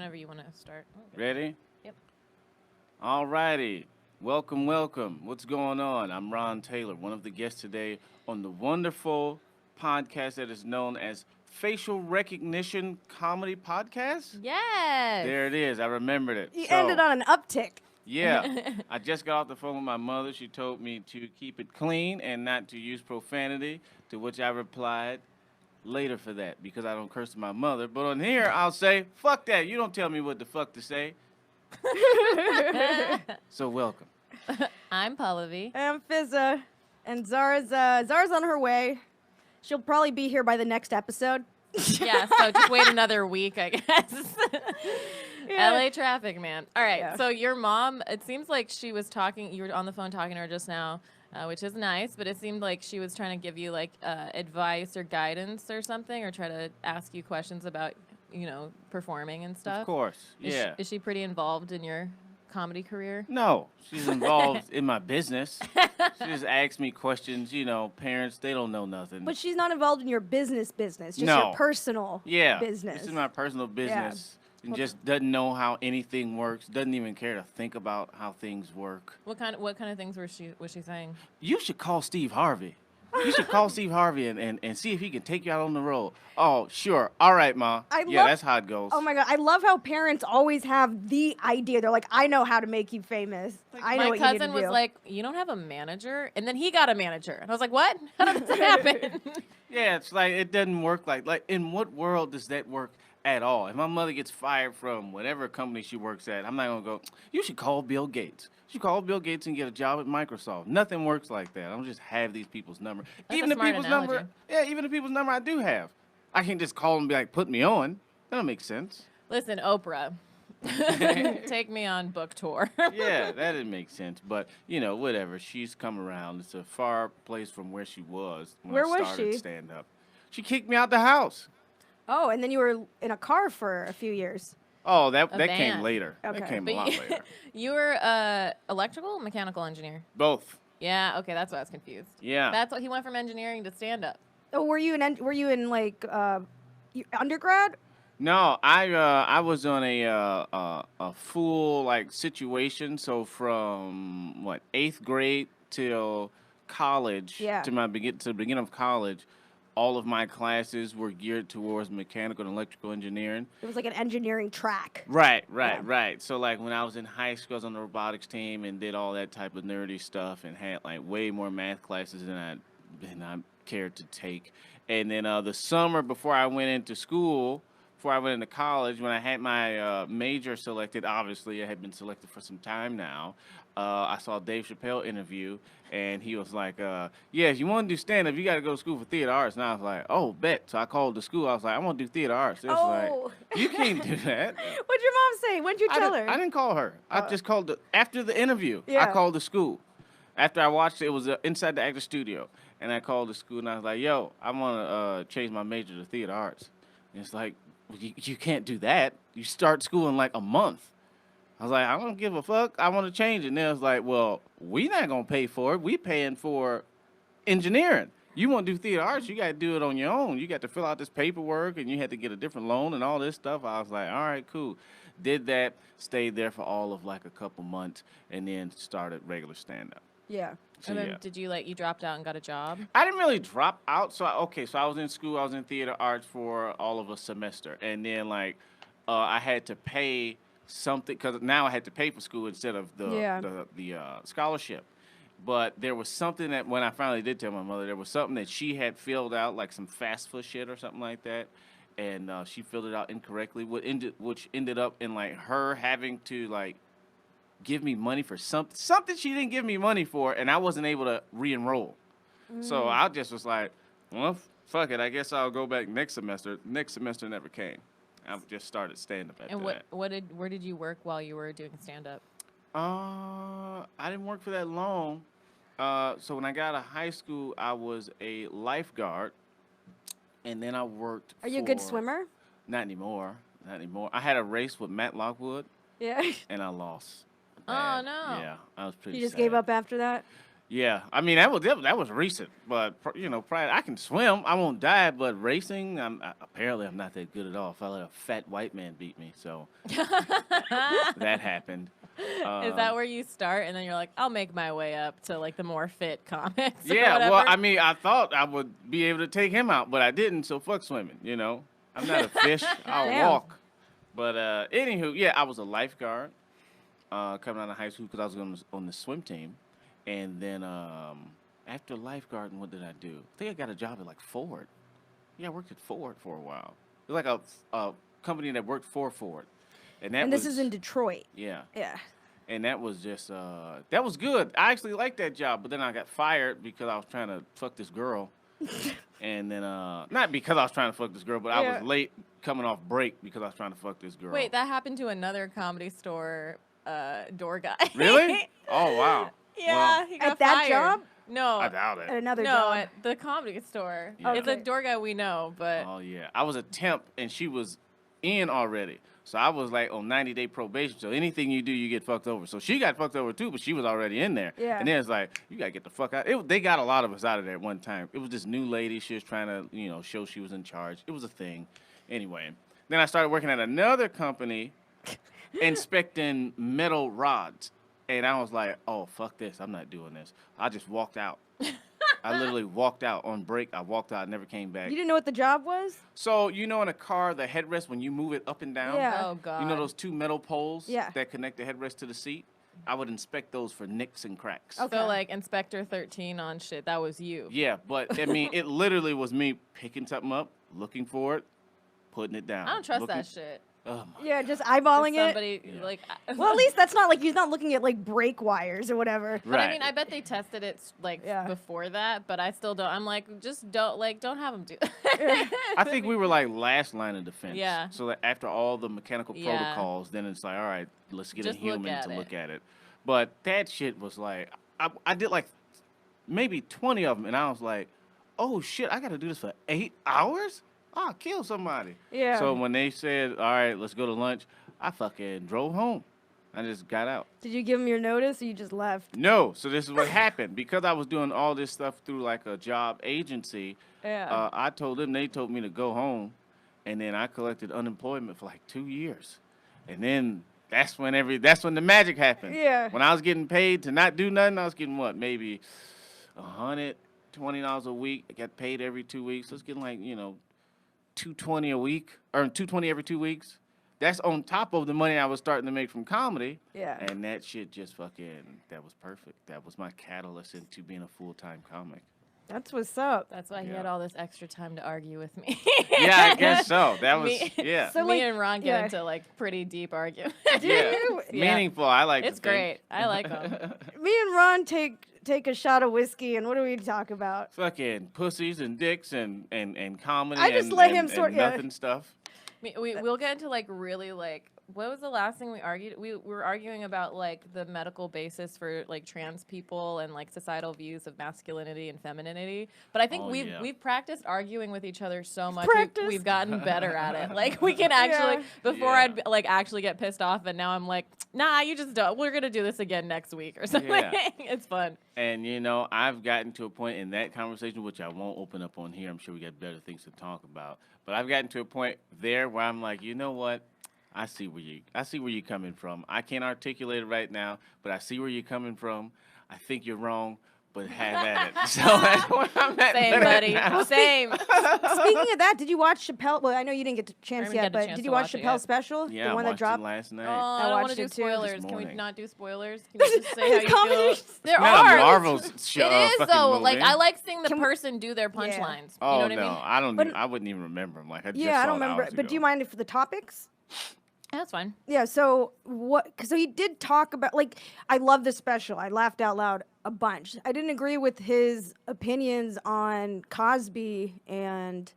whenever you want to start. Okay. Ready? Yep. All righty. Welcome, welcome. What's going on? I'm Ron Taylor, one of the guests today on the wonderful podcast that is known as Facial Recognition Comedy Podcast. Yes. There it is. I remembered it. You ended on an uptick. Yeah. I just got off the phone with my mother. She told me to keep it clean and not to use profanity, to which I replied later for that because I don't curse my mother. But on here, I'll say, fuck that. You don't tell me what the fuck to say. So welcome. I'm Pallavi. I'm Fizza, and Zara's on her way. She'll probably be here by the next episode. Yeah, so just wait another week, I guess. Yeah. LA traffic, man. All right, Yeah. so your mom, it seems like she was talking, you were on the phone talking to her just now, which is nice, but it seemed like she was trying to give you, like, advice or guidance or something, or try to ask you questions about, performing and stuff. Of course. Yeah. Is she pretty involved in your comedy career? No, she's involved in my business. She just asks me questions. Parents, they don't know nothing. But she's not involved in your business, just No. your personal business. This is my personal business. And just doesn't know how anything works. Doesn't even care to think about how things work. What kind of things was she saying? You should call Steve Harvey. You should call Steve Harvey and see if he can take you out on the road. Oh, sure. All right, Ma. That's how it goes. Oh my God, I love how parents always have the idea. They're like, I know how to make you famous. I know what you My need to cousin was do. like, you don't have a manager? And then he got a manager. And I was like, what? How did this happen? Yeah, it's like it doesn't work like in what world does that work at all? If my mother gets fired from whatever company she works at, I'm not going to go, you should call Bill Gates. You should call Bill Gates and get a job at Microsoft. Nothing works like that. I don't just have these people's number. That's even a the smart people's analogy. number. Yeah, even the people's number I do have. I can't just call them and be like, put me on. That don't make sense. Listen, Oprah, take me on book tour. Yeah, that didn't make sense. But, whatever. She's come around. It's a far place from where she was when Where I was started she? stand-up. She kicked me out the house. Oh, and then you were in a car for a few years. Oh, that van. came later. Okay. That came But a lot later. you were electrical, mechanical engineer. Both. Yeah, okay, that's why I was confused. Yeah. That's what he went from engineering to stand up. Oh, were you in like undergrad? No, I was on a full like situation. So from 8th grade till college, Yeah. to the beginning of college, all of my classes were geared towards mechanical and electrical engineering. It was like an engineering track. Right. Yeah. So like when I was in high school, I was on the robotics team and did all that type of nerdy stuff and had like way more math classes than I cared to take. And then the summer before I went into school, before I went into college, when I had my major selected, obviously I had been selected for some time now, I saw a Dave Chappelle interview, and he was like, yeah, if you want to do stand-up, you got to go to school for theater arts. And I was like, oh, bet. So I called the school. I was like, I want to do theater arts. It was Oh. like, you can't do that. What'd your mom say? When'd you tell her? I didn't call her. I just called after the interview. I Yeah. called the school. After I watched it, it was inside the actor studio. And I called the school, and I was like, yo, I want to change my major to theater arts. And it's like, well, you can't do that. You start school in like a month. I was like, I don't give a fuck. I want to change it. And they was like, well, we not going to pay for it. We paying for engineering. You want to do theater arts, you got to do it on your own. You got to fill out this paperwork, and you had to get a different loan and all this stuff. I was like, all right, cool. Did that, stayed there for all of like a couple months, and then started regular stand-up. Yeah. So, And then yeah. did you you dropped out and got a job? I didn't really drop out. So I was in school. I was in theater arts for all of a semester, and then I had to pay something because now I had to pay for school instead of the scholarship. But there was something that when I finally did tell my mother, there was something that she had filled out, like some FAFSA shit or something like that, and she filled it out incorrectly, which ended up in like her having to like give me money for something she didn't give me money for, and I wasn't able to re-enroll. So I just was like, well, fuck it. I guess I'll go back next semester. Next semester never came. I just started stand-up after And that. where did you work while you were doing stand up? I didn't work for that long. So when I got out of high school, I was a lifeguard, and then I worked. Are you a good swimmer? Not anymore. I had a race with Matt Lockwood, Yeah. and I lost. Oh, Bad. no. Yeah, I was pretty. You just sad. gave up after that? Yeah, I mean that was recent, but you know, probably I can swim. I won't die, but racing, apparently I'm not that good at all. I let a fat white man beat me, so that happened. Is that where you start, and then you're like, I'll make my way up to like the more fit comics? Yeah, or whatever? well, I mean, I thought I would be able to take him out, but I didn't. So fuck swimming. You know, I'm not a fish. I'll Damn. walk. But anywho, yeah, I was a lifeguard coming out of high school because I was on the swim team. And then after lifeguarding, what did I do? I think I got a job at like Ford. Yeah, I worked at Ford for a while. It was like a company that worked for Ford. And this is in Detroit. Yeah. Yeah. And that was just, that was good. I actually liked that job, but then I got fired because I was trying to fuck this girl. And then, not because I was trying to fuck this girl, but I was late coming off break because I was trying to fuck this girl. Wait, that happened to another Comedy Store door guy. Really? Oh, wow. Yeah, Well, he got At that fired. job? No. I doubt it. At another No, job? at the Comedy Store. Yeah. It's a Okay. door guy we know, but Oh, yeah. I was a temp, and she was in already. So I was like on 90-day probation. So anything you do, you get fucked over. So she got fucked over too, but she was already in there. Yeah. And then it's like, you got to get the fuck out. They got a lot of us out of there at one time. It was this new lady. She was trying to, you know, show she was in charge. It was a thing. Anyway. Then I started working at another company inspecting metal rods. And I was like, oh, fuck this. I'm not doing this. I just walked out. I literally walked out on break. I walked out, never came back. You didn't know what the job was? So, you know in a car, the headrest, when you move it up and down? Yeah. oh god. You know those two metal poles Yeah. that connect the headrest to the seat? I would inspect those for nicks and cracks. Okay. So like Inspector 13 on shit. That was you. Yeah, but I mean, it literally was me picking something up, looking for it, putting it down. I don't trust looking, that shit. Oh my. Yeah, just eyeballing Just somebody Yeah. like. Well, at least that's not like he's not looking at like brake wires or whatever. But I Right. mean, I bet they tested it like Yeah. before that. But I still don't. I'm like, just don't have them do. I think we were like last line of defense. Yeah. So that after all the mechanical Yeah. protocols, then it's like, all right, let's get Just a look human at to it. look at it. But that shit was like, I did like maybe 20 of them, and I was like, oh shit, I got to do this for 8 hours? I'll kill somebody. Yeah. So when they said, all right, let's go to lunch, I fucking drove home. I just got out. Did you give him your notice or you just left? No, so this is what happened. Because I was doing all this stuff through like a job agency, Yeah. I told them, they told me to go home, and then I collected unemployment for like 2 years. And then that's when the magic happened. Yeah. When I was getting paid to not do nothing, I was getting what, maybe $120 a week. I got paid every 2 weeks. So I was getting like, you know, $220 a week, or $220 every 2 weeks. That's on top of the money I was starting to make from comedy. Yeah. And that shit just that was perfect. That was my catalyst into being a full-time comic. That's what's up. That's why he Yeah. had all this extra time to argue with me. Yeah, I guess so. That was, Me- yeah. So, Me like, and Ron get yeah. into like pretty deep arguments. Yeah. Yeah. Meaningful. I like It's to think. great. I like them. Me and Ron take a shot of whiskey, and what do we talk about? Fucking pussies and dicks and comedy I just and, let and, him sort- and yeah. nothing stuff. We'll get into like really like what was the last thing we argued? We were arguing about like the medical basis for like trans people and like societal views of masculinity and femininity. But I think Oh, yeah. we've practiced arguing with each other so much. Practiced. We've gotten better at it. Like we can actually before Yeah. I'd like actually get pissed off, and now I'm like, nah, you just don't. We're gonna do this again next week or something. Yeah. It's fun. And, you know, I've gotten to a point in that conversation, which I won't open up on here. I'm sure we got better things to talk about. But I've gotten to a point there where I'm like, you know what? I see where you're coming from. I can't articulate it right now, but I see where you're coming from. I think you're wrong, but have at it. So that's where I'm at. Same, right buddy. now. Same. Speaking of that, did you watch Chappelle? Well, I know you didn't get a chance didn't yet, get a but chance did to you watch watch it Chappelle's yet. special? Yeah, the I one that watched dropped? it last night. Oh, I don't want watched to do it too. spoilers. This Can we morning. not do spoilers? Can we just say how you Comedy. feel? There Not are. a Marvel's show. It is fucking though. movie. Like I like seeing the Can we- person do their punchlines. You Oh know what no, I mean? But- I wouldn't even remember them. Like I just Yeah, I saw don't it remember. hours But do you ago. mind if the topics? That's fine. Yeah, so so he did talk about, like, I love the special. I laughed out loud a bunch. I didn't agree with his opinions on Cosby and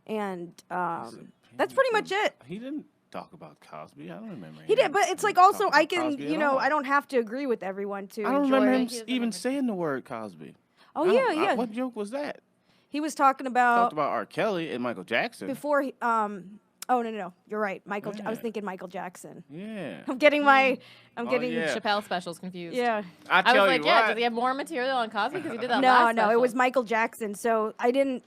that's pretty much it. He didn't talk about Cosby. I don't remember. He did, but it's like also I can, you I don't have to agree with everyone to I don't enjoy remember it. him He doesn't even remember. saying the word Cosby. Oh I don't- yeah. What joke was that? He was talking Talked about about R. Kelly and Michael Jackson. before Oh no, you're right. I was thinking Michael Jackson. Yeah. I'm getting Chappelle specials confused. Yeah. I was tell like, you yeah, what. does he have more material on Cosby? Because he did that No, last no, it special. was Michael Jackson. So I didn't.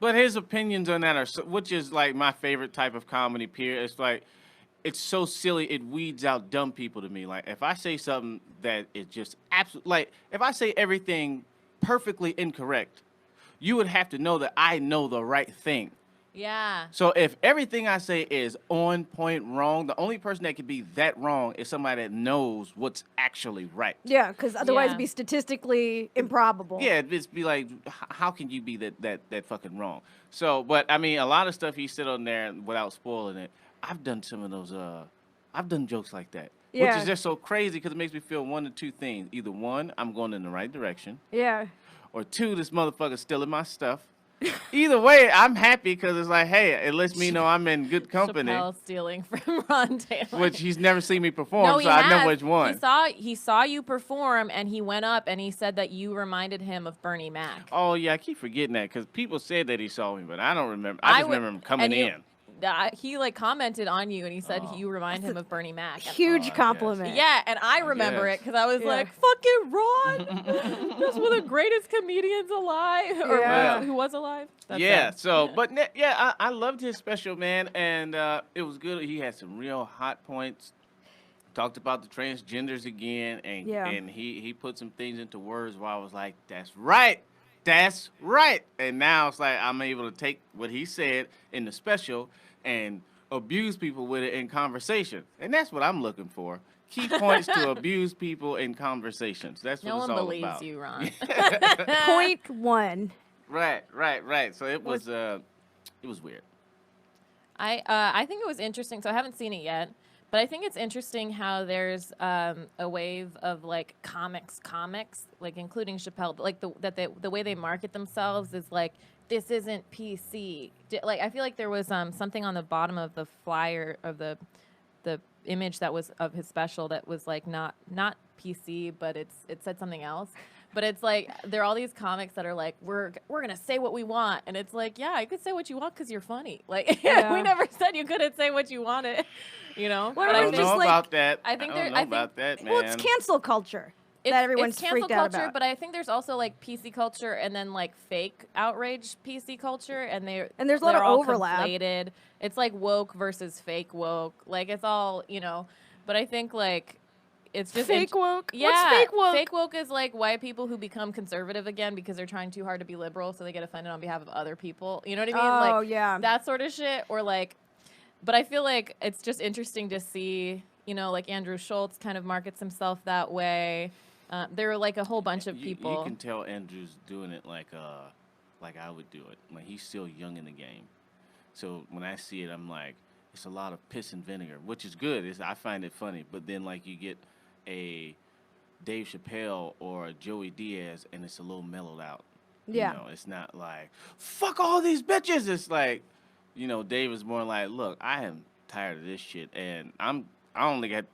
But his opinions on that are, which is like my favorite type of comedy. Period. It's like, it's so silly. It weeds out dumb people to me. Like if I say something that is just absolute, like if I say everything perfectly incorrect, you would have to know that I know the right thing. Yeah. So if everything I say is on point wrong, the only person that could be that wrong is somebody that knows what's actually right. Yeah, because otherwise it'd be statistically improbable. Yeah, it'd just be like, how can you be that fucking wrong? So, but I mean, a lot of stuff he said on there without spoiling it. I've done some of those. I've done jokes like that, which is just so crazy because it makes me feel one of two things: either one, I'm going in the right direction. Yeah. Or two, this motherfucker's stealing my stuff. Either way, I'm happy because it's like, hey, it lets me know I'm in good company. Chappelle stealing from Ron Taylor. Which he's never seen me perform, No, so I know which one. He saw you perform, and he went up and he said that you reminded him of Bernie Mac. Oh, yeah, I keep forgetting that because people said that he saw me, but I don't remember. I just remember him coming in. He like commented on you and he said you remind him of Bernie Mac. Huge compliment. Yeah, and I remember it because I was like, fucking Ron, just one of the greatest comedians alive, or who was alive. That's I loved his special, man, and it was good. He had some real hot points. Talked about the transgenders again, and he put some things into words where I was like, that's right. That's right. And now it's like I'm able to take what he said in the special and abuse people with it in conversation. And that's what I'm looking for. Key points to abuse people in conversations. That's what it's all about. No one believes you, Ron. Point one. Right. So it was weird. I think it was interesting. So I haven't seen it yet. But I think it's interesting how there's a wave of like comics, like including Chappelle, but like the way they market themselves is like, this isn't PC. Like I feel like there was something on the bottom of the flyer of the image that was of his special that was like not PC, but it said something else. But it's like there are all these comics that are like, we're gonna say what we want, and it's like, yeah, you could say what you want because you're funny. Like we never said you couldn't say what you wanted, you know. Well, I don't know about that. I think I don't know about that, man. Well, it's cancel culture that everyone's it's cancel freaked out culture, about. but I think there's also like PC culture and then like fake outrage PC culture, and there's a lot of overlap. Conflated. It's like woke versus fake woke. Like it's all, you know. But I think like it's just fake woke. Yeah, what's fake woke? Fake woke is like white people who become conservative again because they're trying too hard to be liberal, so they get offended on behalf of other people. You know what I mean? Oh, like, yeah. that sort of shit. Or like, but I feel like it's just interesting to see, you know, like Andrew Schultz kind of markets himself that way. There are like a whole bunch of people. You can tell Andrew's doing it like I would do it. Like he's still young in the game, so when I see it, I'm like, it's a lot of piss and vinegar, which is good. I find it funny, but then like you get a Dave Chappelle or a Joey Diaz, and it's a little mellowed out. Yeah. You know, it's not like, fuck all these bitches. It's like, you know, Dave is more like, look, I am tired of this shit, and I only got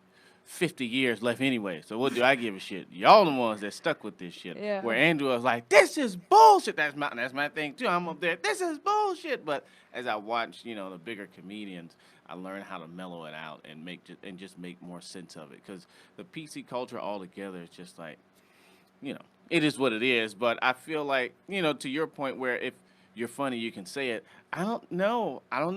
50 years left anyway, so what do I give a shit? Y'all the ones that stuck with this shit. Yeah. Where Andrew was like, this is bullshit. That's my thing, too. I'm up there, this is bullshit. But as I watch, you know, the bigger comedians, I learned how to mellow it out and just make more sense of it. Because the PC culture altogether is just like, you know, it is what it is. But I feel like, you know, to your point where if you're funny, you can say it. I don't know how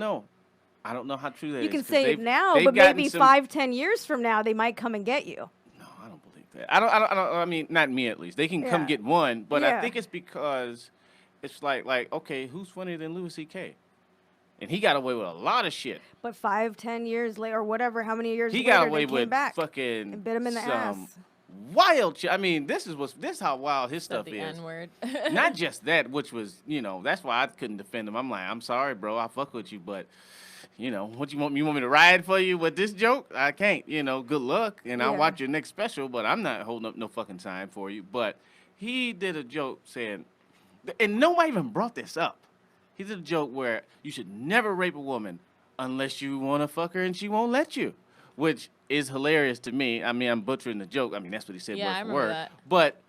true that is. You can say it now, but maybe 5-10 years from now, they might come and get you. No, I don't believe that. I mean, not me at least. They can come get one, but I think it's because it's like, okay, who's funnier than Louis C.K.? And he got away with a lot of shit. But 5-10 years later, or whatever, how many years he later, got away they with came back fucking and bit him in the ass. Wild shit. I mean, this is how wild his stuff the is. N-word. Not just that, which was, you know, that's why I couldn't defend him. I'm like, I'm sorry, bro, I fuck with you, but you know, what you want me to ride for you with this joke? I can't, you know, good luck. And I'll watch your next special, but I'm not holding up no fucking time for you. But he did a joke saying, and nobody even brought this up. He did a joke where you should never rape a woman unless you want to fuck her and she won't let you, which is hilarious to me. I mean, I'm butchering the joke. I mean, that's what he said word for word. That. But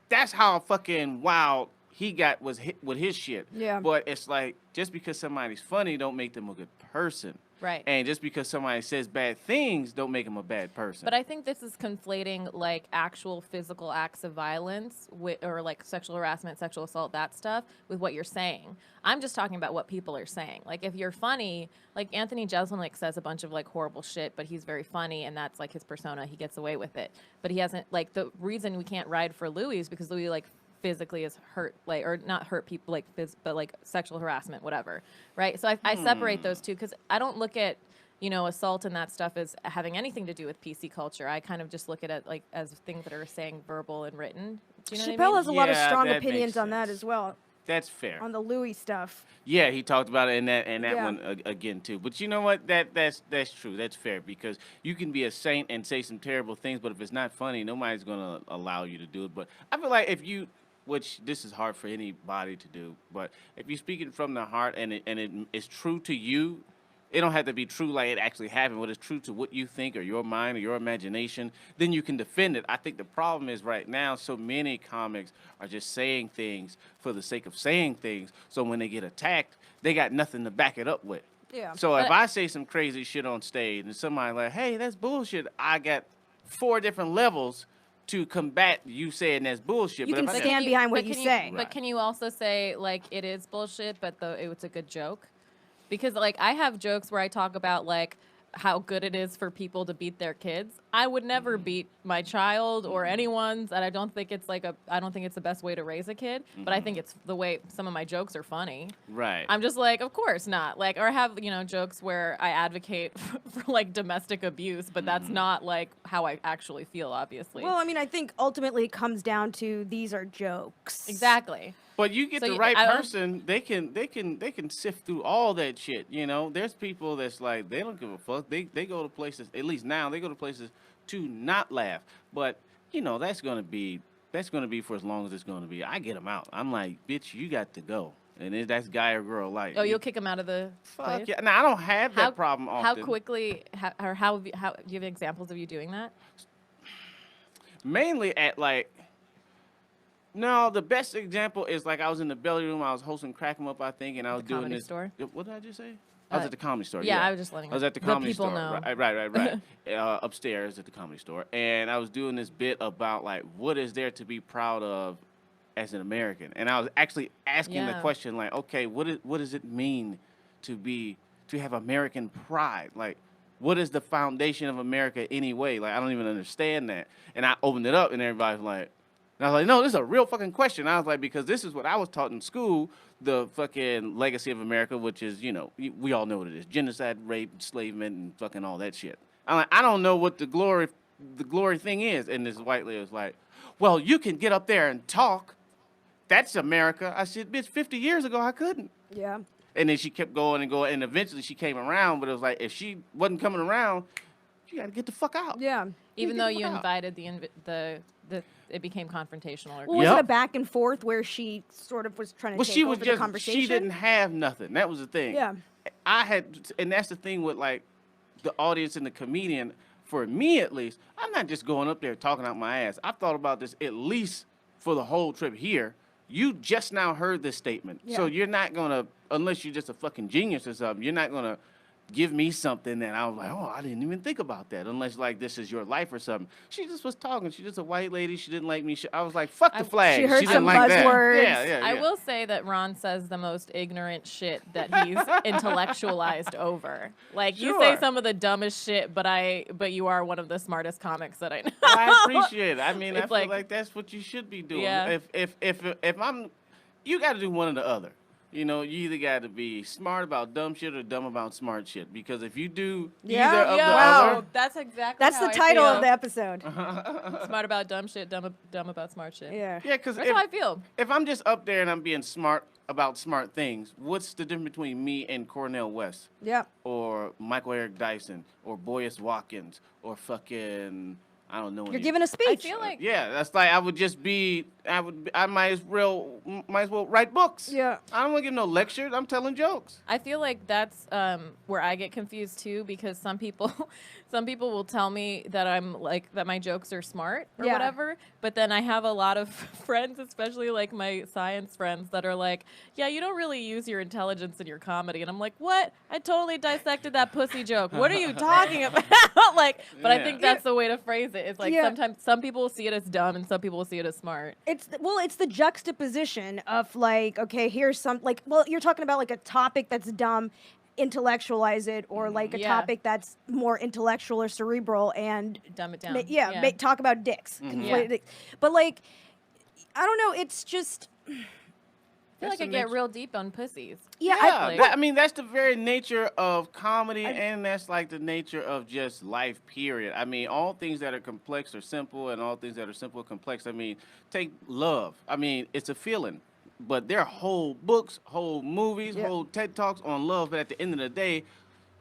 that's how fucking wild he got was hit with his shit. Yeah. But it's like, just because somebody's funny don't make them a good person. Right. And just because somebody says bad things don't make them a bad person. But I think this is conflating like actual physical acts of violence or like sexual harassment, sexual assault, that stuff with what you're saying. I'm just talking about what people are saying. Like if you're funny, like Anthony Jeselnik says a bunch of like horrible shit, but he's very funny and that's like his persona. He gets away with it. But he hasn't, like, the reason we can't ride for Louis is because Louis like physically is hurt, like, or not hurt people, like, but like sexual harassment, whatever, right? So I separate those two because I don't look at, you know, assault and that stuff as having anything to do with PC culture. I kind of just look at it like as things that are saying verbal and written. Do you know Chappelle what I mean? has a lot of Yeah, strong that opinions makes on that sense. as well, That's fair. on the Louis stuff. Yeah, he talked about it in that Yeah. one again too. But you know what? That's true. That's fair because you can be a saint and say some terrible things, but if it's not funny, nobody's gonna allow you to do it. But I feel like if you, which this is hard for anybody to do, but if you're speaking from the heart and it is true to you, it don't have to be true like it actually happened, but it's true to what you think or your mind or your imagination, then you can defend it. I think the problem is right now, so many comics are just saying things for the sake of saying things, so when they get attacked, they got nothing to back it up with. Yeah. So if But- I say some crazy shit on stage and somebody like, hey, that's bullshit, I got 4 different levels to combat you saying that's bullshit. You but can if I stand behind what but you can say. But Right. can you also say like it is bullshit, but it's a good joke? Because like I have jokes where I talk about like how good it is for people to beat their kids. I would never beat my child or anyone's, and I don't think it's the best way to raise a kid. But I think it's the way some of my jokes are funny. Right. I'm just like, of course not. Like, or have, you know, jokes where I advocate for like domestic abuse, but that's not like how I actually feel, obviously. Well, I mean, I think ultimately it comes down to these are jokes. Exactly. But you get So the you- right I don't- person, they can sift through all that shit. You know, there's people that's like they don't give a fuck. They go to places. At least now they go to places to not laugh. But you know that's gonna be for as long as it's gonna be. I get them out. I'm like, bitch, you got to go. And that's guy or girl like. Oh, you'll kick them out of the fuck place? yeah. Now I don't have that problem often. How quickly, how do you have examples of you doing that? Mainly at like. No, the best example is like I was in the belly room. I was hosting Crack 'em Up, I think, and I was The doing Comedy this. Store? What did I just say? I was at the Comedy Store. Yeah, I was just letting I was at the the Comedy people Store. know. Right. Upstairs at the Comedy Store, and I was doing this bit about like what is there to be proud of as an American, and I was actually asking the Yeah. question like, okay, what does it mean to have American pride? Like, what is the foundation of America anyway? Like, I don't even understand that. And I opened it up, and everybody's like. And I was like, no, this is a real fucking question. I was like, because this is what I was taught in school, the fucking legacy of America, which is, you know, we all know what it is. Genocide, rape, enslavement, and fucking all that shit. I'm like, I don't know what the glory thing is. And this white lady was like, well, you can get up there and talk. That's America. I said, bitch, 50 years ago, I couldn't. Yeah. And then she kept going and going, and eventually she came around, but it was like, if she wasn't coming around, you got to get the fuck out. Yeah. Even get though the you fuck out. invited the it became confrontational. Or Well, was Yep. it a back and forth where she sort of was trying to Well, take she over was the just, conversation? she didn't have nothing. That was the thing. Yeah. I had, and that's the thing with like the audience and the comedian. For me, at least, I'm not just going up there talking out my ass. I've thought about this at least for the whole trip here. You just now heard this statement, so Yeah. you're not gonna, unless you're just a fucking genius or something. You're not gonna give me something that I was like, oh, I didn't even think about that. Unless like this is your life or something. She just was talking. She's just a white lady. She didn't like me. I was like, fuck the flag. She heard didn't some like that. buzzwords. Yeah. I will say that Ron says the most ignorant shit that he's intellectualized over. Like you say Sure. some of the dumbest shit, but you are one of the smartest comics that I know. I appreciate it. I mean, I It's feel like- like that's what you should be doing. Yeah. If I'm, you got to do one or the other. You know, you either got to be smart about dumb shit or dumb about smart shit. Because if you do Yeah. either of the Wow. other, That's exactly That's how the I title feel. of the episode. Smart about dumb shit, dumb about smart shit. Yeah. yeah, because That's how I feel. if I'm just up there and I'm being smart about smart things, what's the difference between me and Cornel West Yeah. or Michael Eric Dyson or Boyus Watkins or fucking I don't know. You're any- giving a I speech. feel like Yeah, that's like I would just be. I might as well write books. Yeah. I don't want to give no lectures. I'm telling jokes. I feel like that's where I get confused too, because some people will tell me that that my jokes are smart or whatever, but then I have a lot of friends, especially like my science friends, that are like, yeah, you don't really use your intelligence in your comedy, and I'm like, what? I totally dissected that pussy joke. What are you talking about? But I think that's the way to phrase it. It's like sometimes some people will see it as dumb and some people will see it as smart. It's the juxtaposition of like, okay, here's some like, well, you're talking about like a topic that's dumb, intellectualize it, or like a topic that's more intellectual or cerebral and dumb it down. Talk about dicks. But like, I don't know. It's just. I feel like I get real deep on pussies. Yeah, I mean, that's the very nature of comedy, and that's like the nature of just life, period. I mean, all things that are complex are simple, and all things that are simple are complex. I mean, take love. I mean, it's a feeling, but there are whole books, whole movies, whole TED Talks on love, but at the end of the day,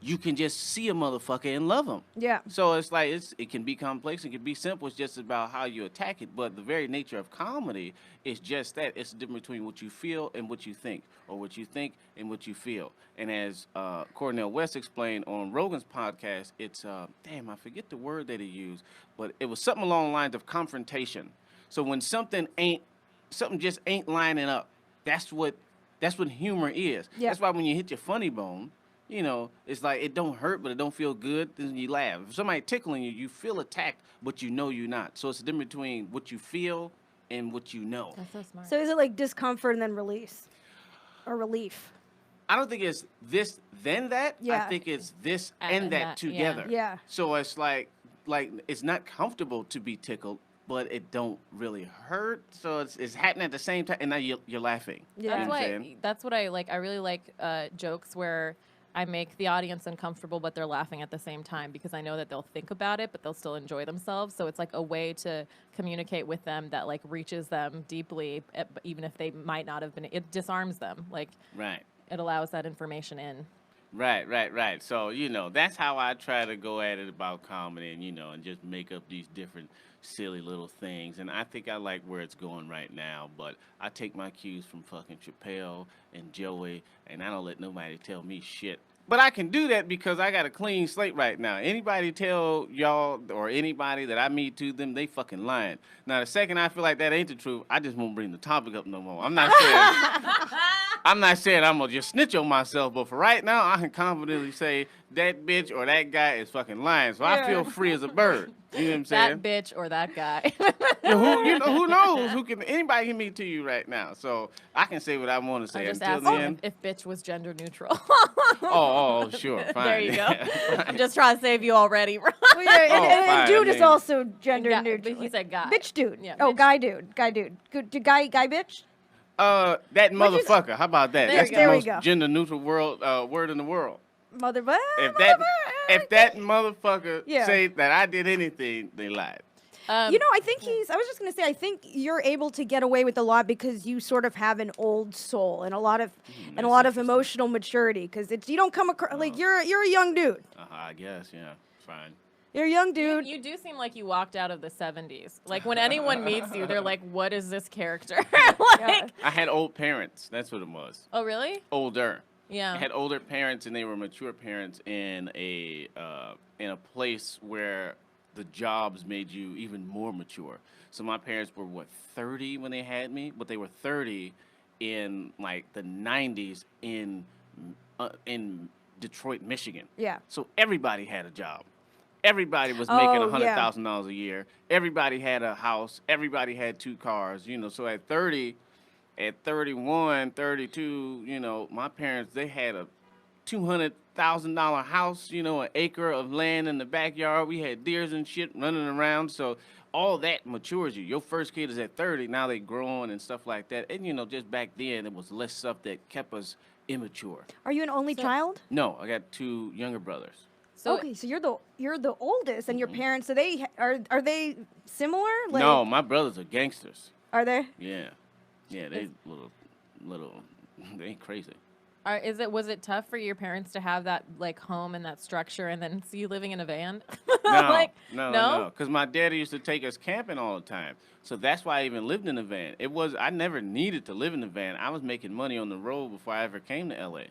you can just see a motherfucker and love him. Yeah. So it's like it can be complex, it can be simple. It's just about how you attack it. But the very nature of comedy is just that. It's the difference between what you feel and what you think, or what you think and what you feel. And as Cornel West explained on Rogan's podcast, it's I forget the word that he used, but it was something along the lines of confrontation. So when something just ain't lining up, that's what humor is. Yeah. That's why when you hit your funny bone, you know, it's like it don't hurt, but it don't feel good. Then you laugh. If somebody tickling you, you feel attacked, but you know you're not. So it's the difference between what you feel and what you know. That's so smart. So is it like discomfort and then release, or relief? I don't think it's this then that. Yeah. I think it's this and that together. Yeah. So it's like it's not comfortable to be tickled, but it don't really hurt. So it's happening at the same time, and now you're laughing. Yeah. That's what I like. I really like jokes where I make the audience uncomfortable, but they're laughing at the same time, because I know that they'll think about it, but they'll still enjoy themselves. So it's like a way to communicate with them that like reaches them deeply, even if they might not have been. It disarms them. Like, right. It allows that information in. Right. So, you know, that's how I try to go at it about comedy, and, you know, and just make up these different silly little things. And I think I like where it's going right now, but I take my cues from fucking Chappelle and Joey, and I don't let nobody tell me shit. But I can do that because I got a clean slate right now. Anybody tell y'all or anybody that I meet to them, they fucking lying. Now, the second I feel like that ain't the truth, I just won't bring the topic up no more. I'm not saying I'm going to just snitch on myself, but for right now, I can confidently say that bitch or that guy is fucking lying. So I feel free as a bird. You know what I'm saying? That bitch or that guy. Who knows? Anybody can meet to you right now. So I can say what I want to say. I'm just Until asking if bitch was gender neutral. Oh, sure. Fine. There you go. I'm just trying to save you already. And dude is also gender neutral. He said guy. Bitch dude. Yeah, oh, bitch. guy dude. Guy dude. Guy bitch? That motherfucker. How about that? That's the most go. gender neutral word in the world. Motherfucker. If that motherfucker say that I did anything, they lied. You know, I think I think you're able to get away with a lot because you sort of have an old soul and a lot of emotional maturity, because you don't come across like you're a young dude. I guess, yeah, fine. You're a young dude. You do seem like you walked out of the 70s. Like when anyone meets you, they're like, "What is this character?" I had old parents. That's what it was. Oh, really? Older. Yeah. I had older parents, and they were mature parents in a place where the jobs made you even more mature. So my parents were 30 when they had me, but they were 30 in like the 90s in Detroit, Michigan. Yeah. So everybody had a job. Everybody was making $100,000 a year. Everybody had a house. Everybody had 2 cars. You know, so at 30. At 31, 32, you know, my parents, they had a $200,000 house, you know, an acre of land in the backyard. We had deers and shit running around. So all that matures you. Your first kid is at 30. Now they growing and stuff like that. And, you know, just back then, it was less stuff that kept us immature. Are you an only child? No, I got 2 younger brothers. So okay, so you're the oldest, and your parents, are they similar? Like, no, my brothers are gangsters. Are they? Yeah. Yeah, they little, they ain't crazy. Was it tough for your parents to have that like home and that structure, and then see you living in a van? No, no. Because my daddy used to take us camping all the time, so that's why I even lived in a van. I never needed to live in a van. I was making money on the road before I ever came to LA,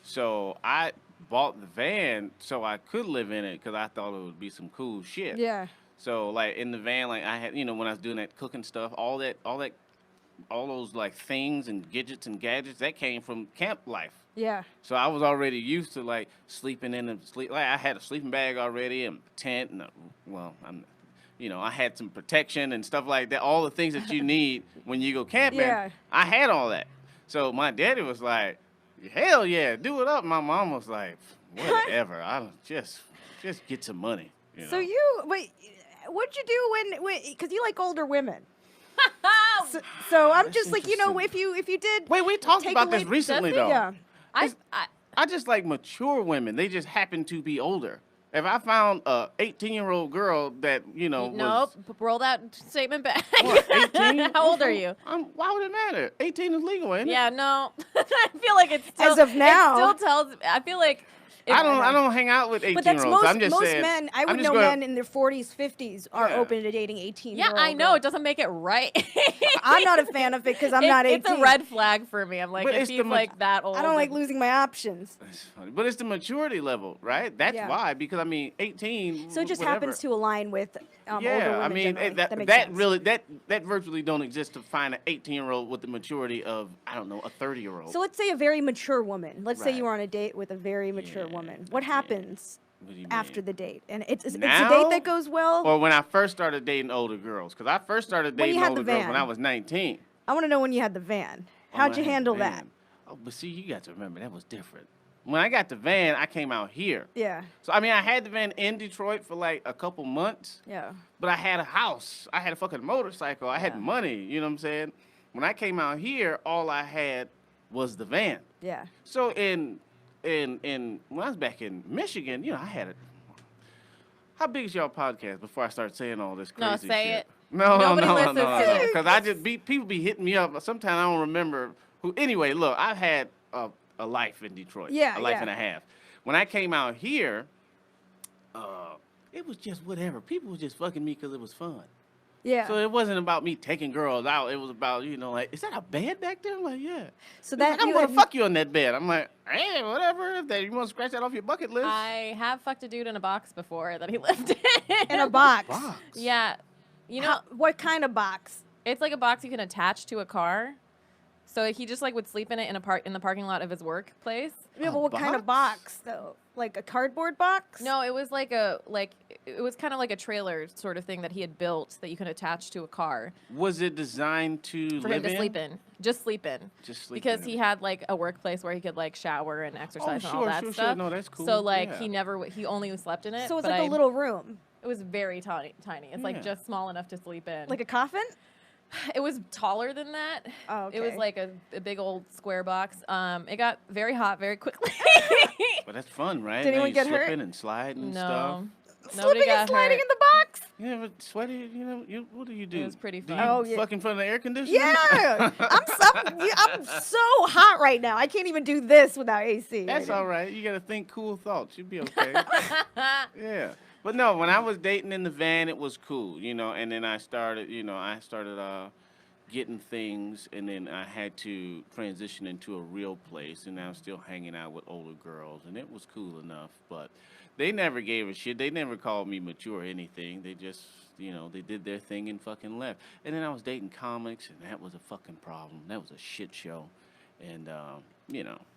so I bought the van so I could live in it because I thought it would be some cool shit. Yeah. So like in the van, like I had, when I was doing that cooking stuff, all those like things and gadgets that came from camp life. Yeah. So I was already used to like sleeping in like I had a sleeping bag already and a tent and I had some protection and stuff like that. All the things that you need when you go camping. Yeah. I had all that. So my daddy was like, "Hell yeah, do it up." My mom was like, "Whatever. I don't just get some money." So what'd you do when because you like older women? So I'm just like, if you did. Wait, we talked about this recently though. Yeah. I just like mature women. They just happen to be older. If I found a 18-year-old girl that nope, roll that statement back. What, 18? How old are you? Why would it matter? 18 is legal, ain't it? Yeah, no. I feel like it's still, as of now. It still tells. I feel like. I don't hang out with 18-year-olds. But that's I'm just most saying, men. I would know men in their 40s, 50s are open to dating 18-year-olds. Yeah, I know. It doesn't make it right. I'm not a fan of it because I'm not 18. It's a red flag for me. I'm like, if he's like that old. I don't like losing my options. That's funny. But it's the maturity level, right? That's why. Because, 18. So it just happens to align with older women. That virtually don't exist to find an 18-year-old with the maturity of, I don't know, a 30-year-old. So let's say a very mature woman. Let's say you were on a date with a very mature woman. What happens after the date? And it's a date that goes well? Or when I first started dating older girls. Because I first started dating older girls when I was 19. I want to know when you had the van. How'd you handle that? Oh, but see, you got to remember, that was different. When I got the van, I came out here. Yeah. So, I had the van in Detroit for like a couple months. Yeah. But I had a house. I had a fucking motorcycle. I had money. You know what I'm saying? When I came out here, all I had was the van. Yeah. So, when I was back in Michigan, I had it. How big is y'all podcast before I start saying all this crazy shit? No, say it. No. To Because people be hitting me up. Sometimes I don't remember who. Anyway, look, I've had a life in Detroit. Yeah, a life and a half. When I came out here, it was just whatever. People were just fucking me because it was fun. Yeah. So it wasn't about me taking girls out. It was about, like, is that a bed back there? I'm like, yeah. So that I'm going to fuck you on that bed. I'm like, hey, whatever. If you want to scratch that off your bucket list. I have fucked a dude in a box before that he lived in. In a box? Yeah. What kind of box? It's like a box you can attach to a car. So he just would sleep in it in the parking lot of his workplace. Yeah, but what kind of box though? Like a cardboard box? No, it was it was kind of like a trailer sort of thing that he had built that you can attach to a car. Was it designed to for him to sleep in? Just sleep in. Because he had a workplace where he could shower and exercise and all that stuff. Sure. No, that's cool. So he only slept in it. So it's like a little room. It was very tiny. It's just small enough to sleep in. Like a coffin? It was taller than that. Oh, okay. It was like a big old square box. It got very hot very quickly. But that's fun, right? Did anyone get hurt? Slipping and sliding and stuff. Nobody got sliding hurt. in the box? Yeah, but sweaty, what do you do? It was pretty fun. Do you fuck in front of the air conditioner? Yeah. I'm so hot right now. I can't even do this without AC. That's all right. You got to think cool thoughts. You'll be okay. Yeah. But no, when I was dating in the van, it was cool, and then I started getting things, and then I had to transition into a real place, and I'm still hanging out with older girls, and it was cool enough, but they never gave a shit. They never called me mature or anything. They just, they did their thing and fucking left. And then I was dating comics, and that was a fucking problem. That was a shit show, and,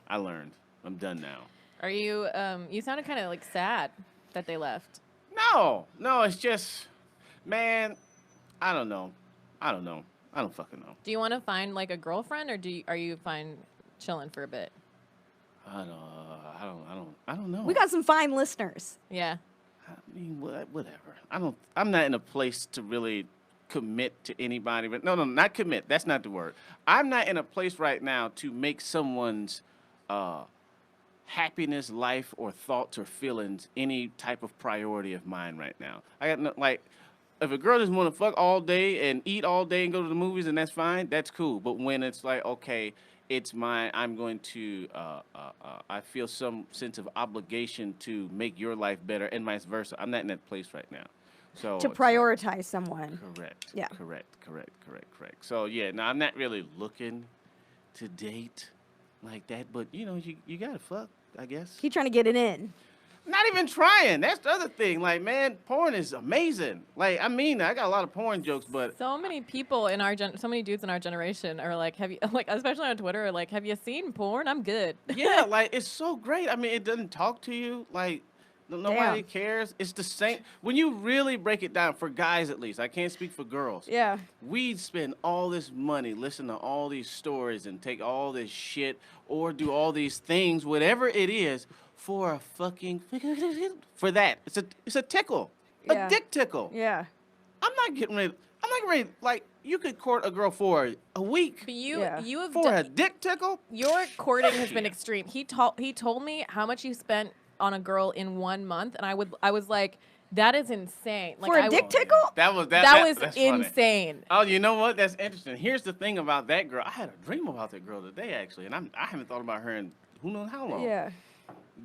I learned. I'm done now. Are you, you sounded kind of sad that they left. No, it's just, man, I don't know. I don't fucking know. Do you want to find a girlfriend, or are you fine chilling for a bit? I don't know. We got some fine listeners. Yeah. I mean, whatever. I'm not in a place to really commit to anybody. But no, not commit. That's not the word. I'm not in a place right now to make someone's happiness, life, or thoughts or feelings any type of priority of mine right now. I got no, if a girl just want to fuck all day and eat all day and go to the movies and that's fine, that's cool. But when it's okay, I'm going to, I feel some sense of obligation to make your life better and vice versa. I'm not in that place right now. So to prioritize someone. Correct. Yeah. Correct. So yeah, no, I'm not really looking to date like that, but you gotta fuck, I guess. He's trying to get it in. Not even trying. That's the other thing. Like, man, porn is amazing. Like, I mean, I got a lot of porn jokes, but so many people in our so many dudes in our generation are like, have you like, especially on Twitter, are like, have you seen porn? I'm good. Yeah, like it's so great. I mean, it doesn't talk to you. Like, nobody cares. It's the same. When you really break it down, for guys at least, I can't speak for girls. Yeah. We'd spend all this money, listen to all these stories, and take all this shit, or do all these things, whatever it is, for a fucking for that. It's a tickle, a dick tickle. Yeah. I'm not getting ready. Like, you could court a girl for a week. But you have for a dick tickle. Your courting has been extreme. He told me how much he spent on a girl in 1 month, and I was like, that is insane. Like, for a dick tickle? That was insane. Funny. Oh, you know what? That's interesting. Here's the thing about that girl. I had a dream about that girl today, actually, and I haven't thought about her in who knows how long. Yeah.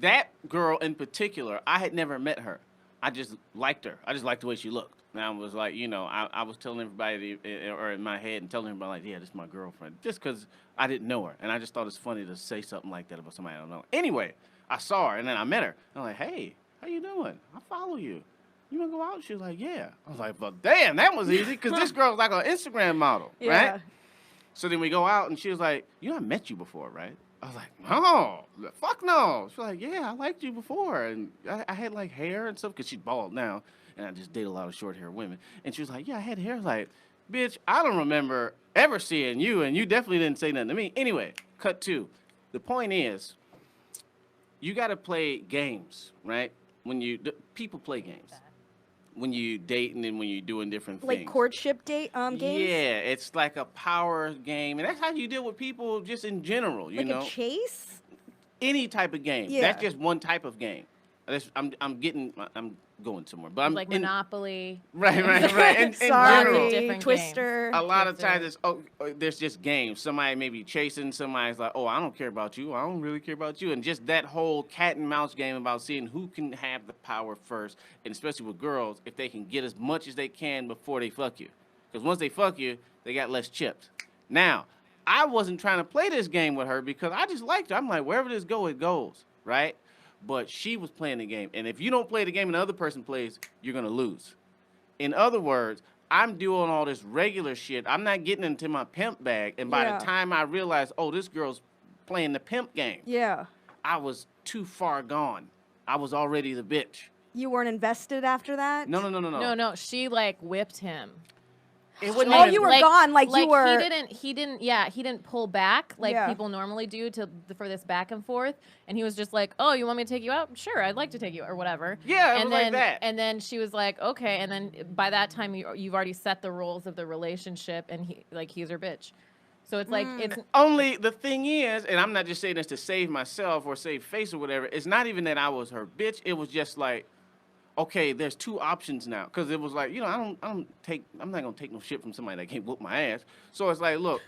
That girl in particular, I had never met her. I just liked her. I just liked the way she looked. And I was like, I was telling everybody, or in my head, and telling everybody, like, yeah, this is my girlfriend, just because I didn't know her. And I just thought it's funny to say something like that about somebody I don't know. Anyway, I saw her, and then I met her. I'm like, hey, how you doing? I follow you. You want to go out? She was like, yeah. I was like, well, damn, that was easy, because this girl was like an Instagram model, right? So then we go out, and she was like, I met you before, right? I was like, no, fuck no. She was like, yeah, I liked you before. And I had, like, hair and stuff, because she's bald now, and I just date a lot of short-haired women. And she was like, yeah, I had hair. I was like, bitch, I don't remember ever seeing you, and you definitely didn't say nothing to me. Anyway, cut two. The point is, you got to play games, right? People play games. When you dating and when you're doing different things. Like courtship games? Yeah, it's like a power game. And that's how you deal with people just in general, you know? Like a chase? Any type of game. Yeah. That's just one type of game. I'm going somewhere. But I'm like Monopoly. Right. And, Sorry, different Twister. A lot of times there's just games. Somebody may be chasing. Somebody's like, oh, I don't care about you. I don't really care about you. And just that whole cat and mouse game about seeing who can have the power first. And especially with girls, if they can get as much as they can before they fuck you. Because once they fuck you, they got less chips. Now, I wasn't trying to play this game with her because I just liked her. I'm like, wherever this goes, it goes, right? But she was playing the game. And if you don't play the game and the other person plays, you're going to lose. In other words, I'm doing all this regular shit. I'm not getting into my pimp bag. And by the time I realized, oh, this girl's playing the pimp game. Yeah. I was too far gone. I was already the bitch. You weren't invested after that? No. No, she, like, whipped him. It wouldn't Oh, even, you were gone, like you were. He didn't pull back like people normally do for this back and forth. And he was just like, oh, you want me to take you out? Sure, I'd like to take you out, or whatever. Yeah, and it was then, like that. And then she was like, okay. And then by that time, you've already set the rules of the relationship, and he's her bitch. So it's like it's only the thing is, and I'm not just saying this to save myself or save face or whatever. It's not even that I was her bitch. It was just like, okay, there's two options now, because it was like, I'm not gonna take no shit from somebody that can't whoop my ass. So it's like, look,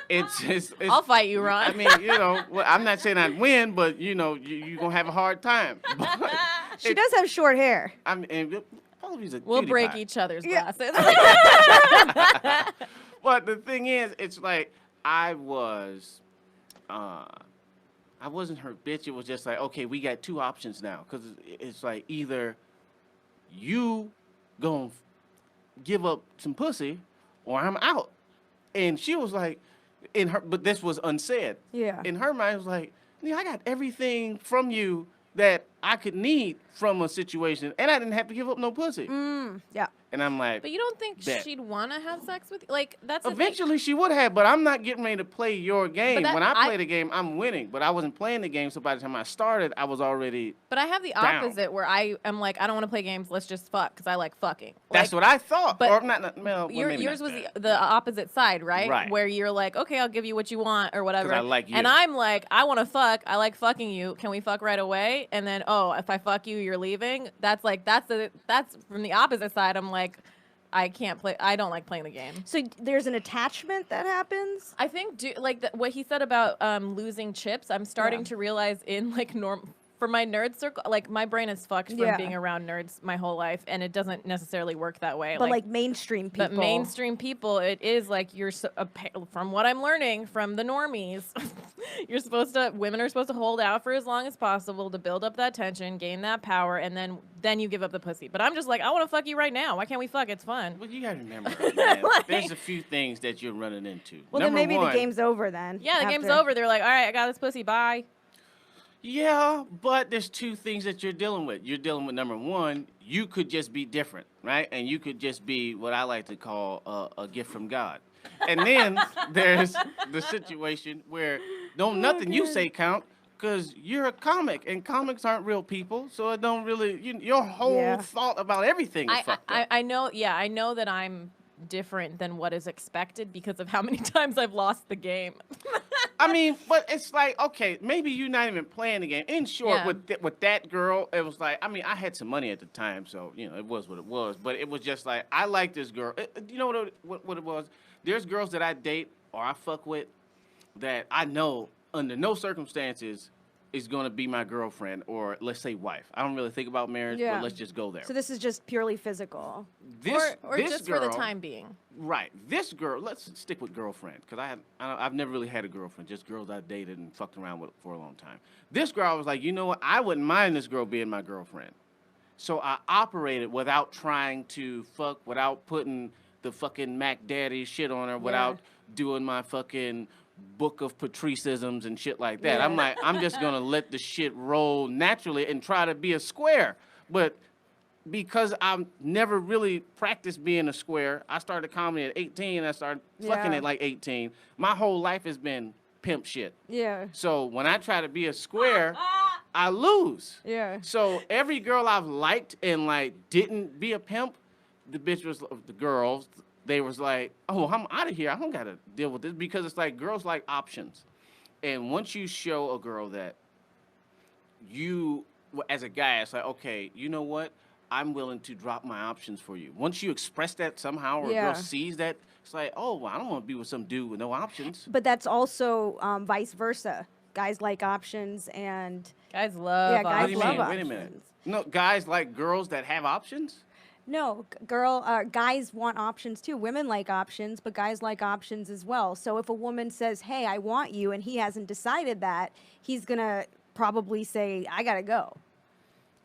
it's I'll fight you, Ron. I mean, well, I'm not saying I'd win, but you're gonna have a hard time. She does have short hair. I mean, Polly's a we'll cutie break pie. each other's glasses. But the thing is, it's like I wasn't her bitch. It was just like, okay, we got two options now, because it's like either you gonna give up some pussy or I'm out. And she was like, but this was unsaid. Yeah. In her mind, it was like, I got everything from you that I could need from a situation, and I didn't have to give up no pussy. Yeah. And I'm like, But you don't think she'd want to have sex with you? Like, that's the thing. eventually she would have, but I'm not getting ready to play your game. But When I play the game, I'm winning, but I wasn't playing the game, so by the time I started, I was already But I have the down. opposite, where I am like, I don't want to play games. Let's just fuck, because I like fucking. That's what I thought. But or not well, maybe yours not was that. the opposite side, right? Right. Where you're like, okay, I'll give you what you want or whatever. 'Cause I like you. And I'm like, I want to fuck. I like fucking you. Can we fuck right away? And then, if I fuck you, you're leaving. That's from the opposite side. I'm like, I can't play. I don't like playing the game. So there's an attachment that happens? I think what he said about losing chips, I'm starting to realize in like for my nerd circle, like my brain is fucked from being around nerds my whole life, and it doesn't necessarily work that way. But like mainstream people. But mainstream people, it is like from what I'm learning from the normies, women are supposed to hold out for as long as possible to build up that tension, gain that power, and then you give up the pussy. But I'm just like, I want to fuck you right now. Why can't we fuck? It's fun. Well, you gotta remember, man, there's a few things that you're running into. Well, Number then maybe one, the game's over then. Yeah, the game's over. They're like, all right, I got this pussy. Bye. Yeah, but there's two things that you're dealing with. You're dealing with, number one, you could just be different, right? And you could just be what I like to call a gift from God. And then there's the situation where nothing you say count, because you're a comic, and comics aren't real people, so it don't really, your whole thought about everything is fucked up. I know that I'm different than what is expected because of how many times I've lost the game. I mean, but it's like, okay, maybe you're not even playing the game. In short, with that girl, it was like, I mean, I had some money at the time, so, it was what it was. But it was just like, I like this girl. You know what it was? There's girls that I date or I fuck with that I know under no circumstances is going to be my girlfriend or, let's say, wife. I don't really think about marriage, but let's just go there. So this is just purely physical. Or just girl, for the time being. Right. This girl, let's stick with girlfriend, because I've never really had a girlfriend, just girls I dated and fucked around with for a long time. This girl, I was like, you know what? I wouldn't mind this girl being my girlfriend. So I operated without trying to fuck, without putting the fucking Mac Daddy shit on her, without doing my fucking book of patricisms and shit like that. I'm like, I'm just going to let the shit roll naturally and try to be a square. But because I've never really practiced being a square, I started comedy at 18, I started fucking at like 18. My whole life has been pimp shit. Yeah. So when I try to be a square, I lose. Yeah. So every girl I've liked and like didn't be a pimp, the girls, they was like, oh, I'm out of here. I don't got to deal with this, because it's like girls like options. And once you show a girl that you, as a guy, it's like, okay, you know what? I'm willing to drop my options for you. Once you express that somehow, or a girl sees that, it's like, oh, well, I don't want to be with some dude with no options. But that's also vice versa. Guys like options, and guys love guys love options. Wait a minute. No, guys like girls that have options? No, guys want options too. Women like options, but guys like options as well. So if a woman says, hey, I want you, and he hasn't decided that, he's going to probably say, I got to go.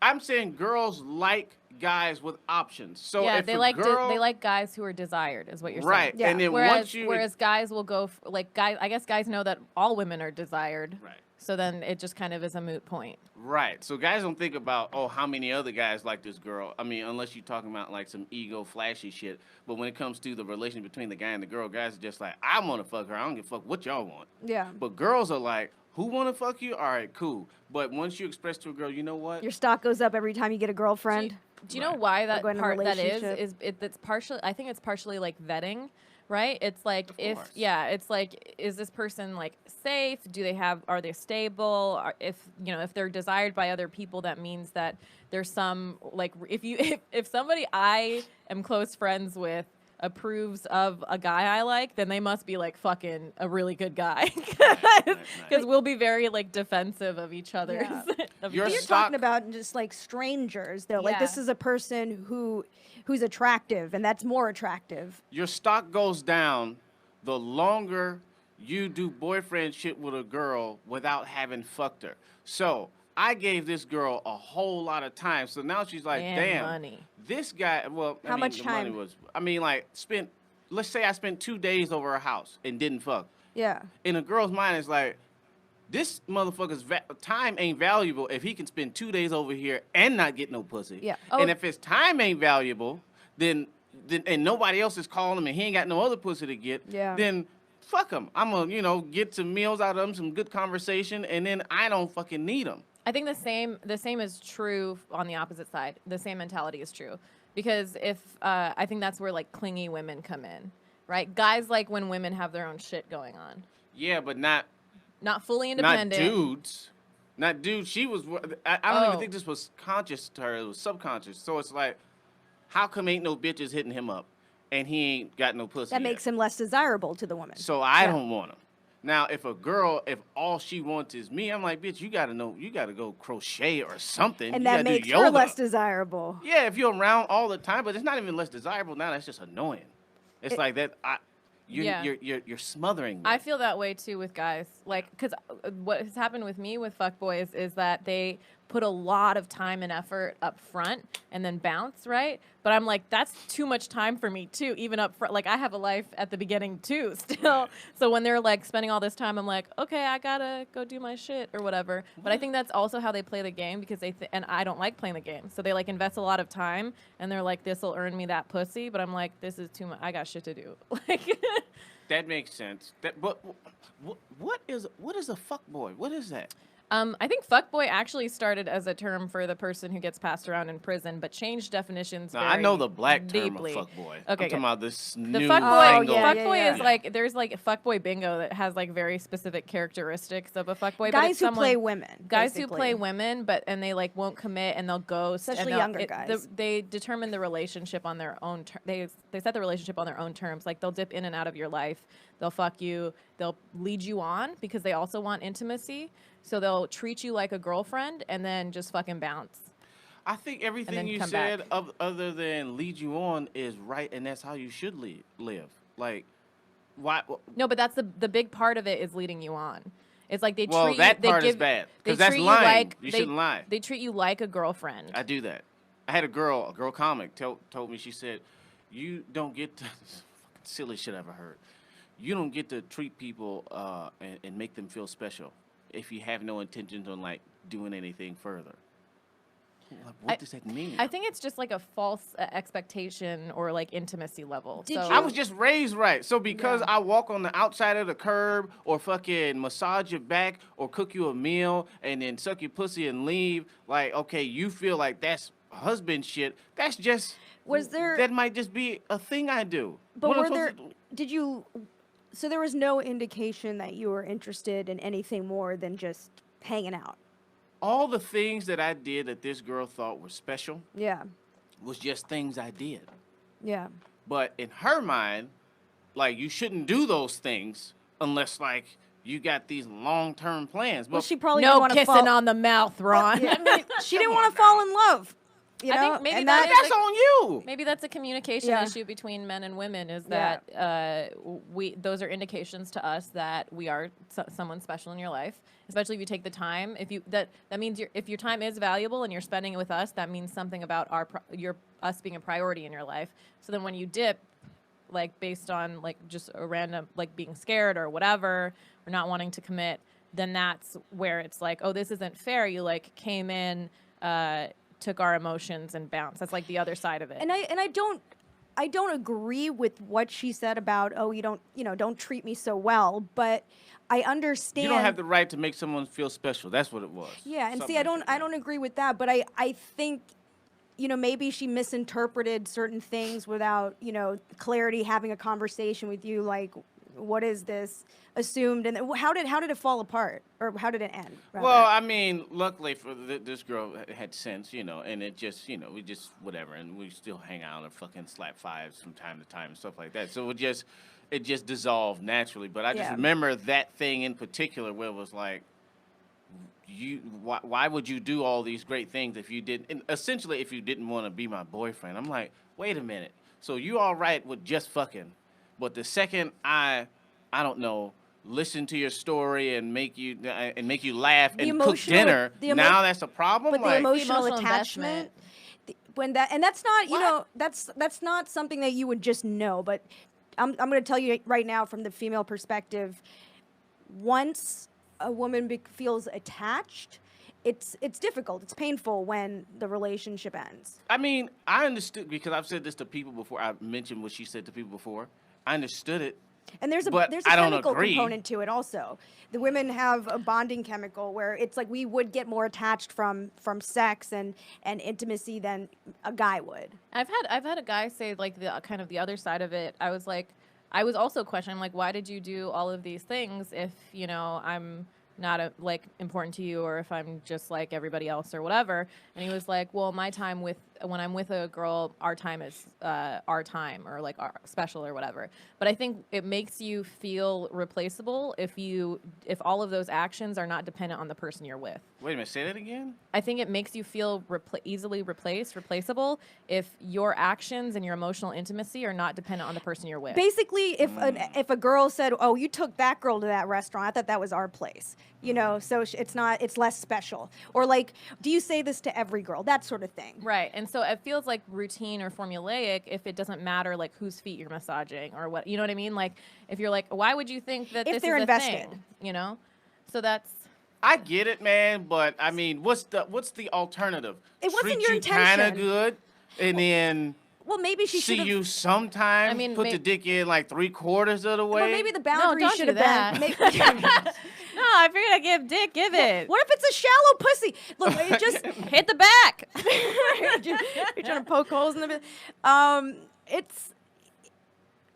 I'm saying girls like guys with options. So yeah, if they like guys who are desired, is what you're saying. Right. Yeah. And then whereas guys will go I guess guys know that all women are desired. Right. So then it just kind of is a moot point. Right. So guys don't think about, oh, how many other guys like this girl? I mean, unless you're talking about like some ego flashy shit. But when it comes to the relation between the guy and the girl, guys are just like, I want to fuck her. I don't give a fuck what y'all want. Yeah. But girls are like, who want to fuck you? All right, cool. But once you express to a girl, you know what? Your stock goes up every time you get a girlfriend. Do you know why that part that is it's partially, I think it's partially like vetting. Right? It's like it's like, is this person like safe? Are they stable? If they're desired by other people, that means that there's some like, if somebody I am close friends with approves of a guy I like, then they must be like fucking a really good guy, because we'll be very like defensive of each other. Yeah. You're talking about just like strangers though. Like this is a person who's attractive, and that's more attractive. Your stock goes down the longer you do boyfriend shit with a girl without having fucked her. So I gave this girl a whole lot of time. So now she's like, damn, money. This guy, well, how much time? Money was, let's say I spent 2 days over her house and didn't fuck. Yeah. In a girl's mind, it's like, this motherfucker's time ain't valuable if he can spend 2 days over here and not get no pussy. Yeah. Oh. And if his time ain't valuable, then and nobody else is calling him and he ain't got no other pussy to get, then fuck him. I'm gonna, get some meals out of him, some good conversation, and then I don't fucking need him. I think the same is true on the opposite side. The same mentality is true, because if I think that's where like clingy women come in, right? Guys like when women have their own shit going on. Yeah, but not fully independent. Not dudes. She was. I don't even think this was conscious to her. It was subconscious. So it's like, how come ain't no bitches hitting him up? and he ain't got no pussy That yet. makes him less desirable to the woman. So I don't want him. Now, if a girl, if all she wants is me, I'm like, bitch, you gotta go crochet or something. And you that makes her less desirable. Yeah, if you're around all the time, but it's not even less desirable now. That's just annoying. It's like that. You're smothering me. I feel that way too with guys. Like, because what has happened with me with fuckboys is that they put a lot of time and effort up front and then bounce, right? But I'm like, that's too much time for me too, even up front. Like, I have a life at the beginning too, still. Right. So when they're like spending all this time, I'm like, okay, I gotta go do my shit or whatever. But I think that's also how they play the game because and I don't like playing the game. So they like invest a lot of time and they're like, this will earn me that pussy. But I'm like, this is too much. I got shit to do. Like, that makes sense. But what is a fuckboy? What is that? I think fuckboy actually started as a term for the person who gets passed around in prison, but changed definitions very I know the black deeply. term of fuckboy. Okay, I'm talking about this the new fuckboy. angle. Fuckboy is like there's like fuckboy bingo that has like very specific characteristics of a fuckboy. Guys who play women. Guys who play women, and they like won't commit and they'll ghost. Especially younger guys. They determine the relationship on their own. They set the relationship on their own terms. Like they'll dip in and out of your life. They'll fuck you. They'll lead you on because they also want intimacy. So they'll treat you like a girlfriend and then just fucking bounce. I think everything you said other than lead you on is right, and that's how you should live. Like, why? No, but that's the big part of it is leading you on. It's like they treat you. That part is bad because that's lying. You shouldn't lie. They treat you like a girlfriend. I do that. I had a girl comic told me, she said, you don't get to, silly shit I ever heard. You don't get to treat people and make them feel special if you have no intentions on like doing anything further. Like, what does that mean? I think it's just like a false expectation or like intimacy level. I was just raised right. So because I walk on the outside of the curb or fucking massage your back or cook you a meal and then suck your pussy and leave, like, okay, you feel like that's husband shit. That's just, that might just be a thing I do. But so there was no indication that you were interested in anything more than just hanging out? All the things that I did that this girl thought were special was just things I did. Yeah. But in her mind, like, you shouldn't do those things unless, like, you got these long-term plans. But she probably no kissing on the mouth, Ron. Yeah, I mean, she didn't want to fall in love. I think maybe that's on you. Maybe that's a communication issue between men and women. Is that those are indications to us that we are someone special in your life. Especially if you take the time. That means if your time is valuable and you're spending it with us, that means something about us being a priority in your life. So then when you dip, like based on like just a random like being scared or whatever or not wanting to commit, then that's where it's like, oh, this isn't fair. You like came in. Took our emotions and bounced. That's like the other side of it. And I don't agree with what she said about, oh, you don't treat me so well, but I understand. You don't have the right to make someone feel special. That's what it was. Yeah, and see, I don't agree with that, but I think, maybe she misinterpreted certain things without, clarity, having a conversation with you, like, what is this? Assumed, and how did it fall apart, or how did it end? Rather? Well, I mean, luckily for this girl had sense, and it just, we just whatever, and we still hang out and fucking slap fives from time to time and stuff like that. So it just dissolved naturally. But I just remember that thing in particular where it was like, why would you do all these great things if you didn't? And essentially, if you didn't want to be my boyfriend, I'm like, wait a minute. So you all right with just fucking, but the second I don't know. Listen to your story and make you laugh and cook dinner. Now that's a problem. But the emotional attachment, that's not that's not something that you would just know. But I'm going to tell you right now from the female perspective. Once a woman feels attached, it's difficult. It's painful when the relationship ends. I mean, I understood because I've said this to people before. I've mentioned what she said to people before. I understood it. And there's a chemical component to it also. The women have a bonding chemical where it's like we would get more attached from sex and intimacy than a guy would. I've had a guy say like the kind of the other side of it. I was also questioning like, why did you do all of these things if I'm not like important to you, or if I'm just like everybody else or whatever. And he was like, well, my time with when I'm with a girl, our time is our time, or like our special or whatever. But I think it makes you feel replaceable if all of those actions are not dependent on the person you're with. Wait a minute, say that again? I think it makes you feel easily replaceable if your actions and your emotional intimacy are not dependent on the person you're with. Basically, if a girl said, "Oh, you took that girl to that restaurant. I thought that was our place," so it's less special. Or like, do you say this to every girl? That sort of thing. Right, and so it feels like routine or formulaic if it doesn't matter like whose feet you're massaging or what. You know what I mean? Like if you're like, why would you think that if this they're is invested? A thing? So that's. I get it, man, but I mean, what's the alternative? It wasn't Treat your you intention. Kind of good, and then Well, maybe she should see you sometime. I mean, put the dick in like 3/4 of the way. Well, maybe the boundary should have that. been. Maybe, No, I figured I'd give dick. Give it. what if it's a shallow pussy? Look, it just Hit the back. you're trying to poke holes in the. It's.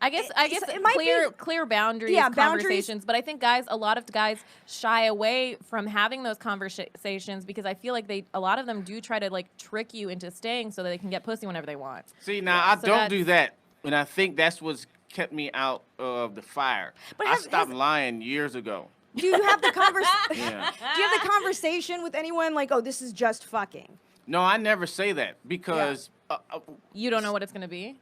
I guess it might clear boundaries, Yeah, conversations. But I think a lot of guys shy away from having those conversations because I feel like a lot of them do try to like trick you into staying so that they can get pussy whenever they want. See, now I don't do that, and I think that's what's kept me out of the fire. But I stopped lying years ago. Do you have the conversation? Yeah. Do you have the conversation with anyone like, "Oh, this is just fucking"? No, I never say that because You don't know what it's gonna be.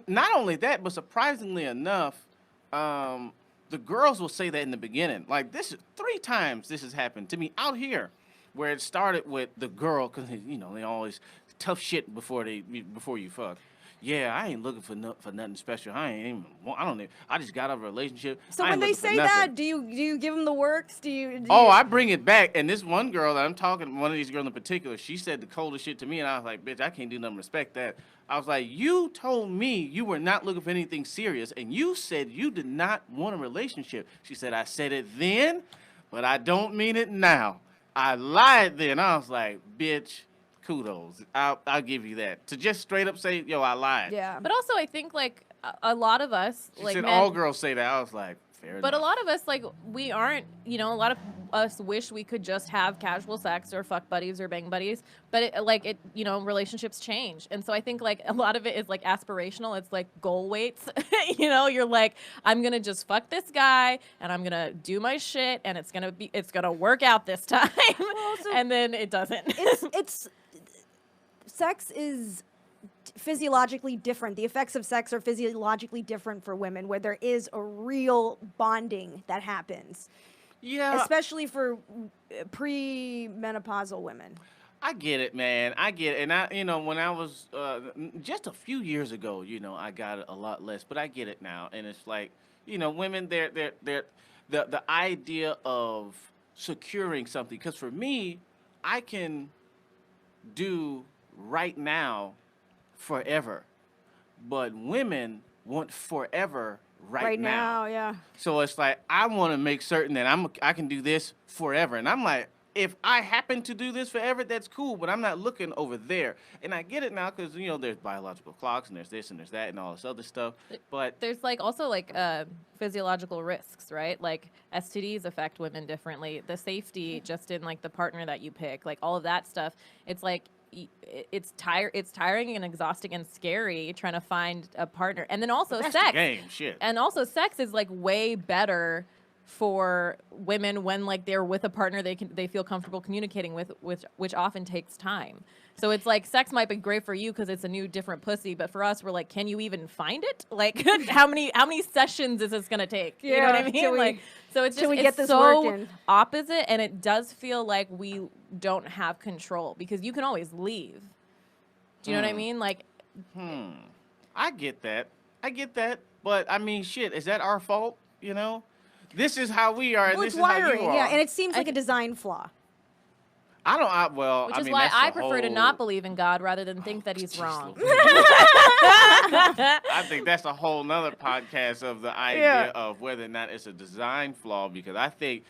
Not only that, but surprisingly enough, the girls will say that in the beginning. Like 3 times this has happened to me out here, where it started with the girl because they always tough shit before you fuck. Yeah, I ain't looking for nothing special. I just got out of a relationship. So when they say that, do you give them the works? I bring it back. And this one girl that I'm talking, one of these girls in particular, she said the coldest shit to me, and I was like, bitch, I can't do nothing. Respect that. I was like, you told me you were not looking for anything serious, and you said you did not want a relationship. She said, I said it then, but I don't mean it now. I lied then. I was like, bitch. Kudos. I'll give you that. To just straight up say, yo, I lied. Yeah. But also, I think like a lot of us, She like said men, all girls say that. I was like, fair but enough. a lot of us, like we aren't. A lot of us wish we could just have casual sex or fuck buddies or bang buddies. But relationships change, and so I think like a lot of it is like aspirational. It's like goal weights. You're like, I'm gonna just fuck this guy, and I'm gonna do my shit, and it's gonna work out this time, and then it doesn't. It's sex is physiologically different. The effects of sex are physiologically different for women, where there is a real bonding that happens. Yeah. Especially for pre-menopausal women. I get it, man. I get it. And when I was just a few years ago, I got it a lot less, but I get it now. And it's like, women, they're the idea of securing something. Because for me, I can do right now forever, but women want forever right now. Yeah. So it's like I want to make certain that I can do this forever, and I'm like, if I happen to do this forever, that's cool, but I'm not looking over there. And I get it now because there's biological clocks and there's this and there's that and all this other stuff, but there's like also like physiological risks, right? Like STDs affect women differently. The safety just in like the partner that you pick, like all of that stuff. It's like it's tiring and exhausting and scary trying to find a partner. And then also that's sex. The game, shit. And also sex is like way better for women when like they're with a partner they feel comfortable communicating with, which often takes time. So it's like sex might be great for you because it's a new different pussy, but for us we're like, can you even find it? Like how many sessions is this gonna take? You know what I mean? So it's just get this so working. opposite, and it does feel like we don't have control because you can always leave. Do you know what I mean? Like I get that. But I mean, shit, is that our fault? This is how we are, and Well, this it's is how wiring, you are. yeah, and it seems like a design flaw. Which is why I prefer to not believe in God rather than think that he's wrong. I think that's a whole nother podcast of the idea of whether or not it's a design flaw, because I think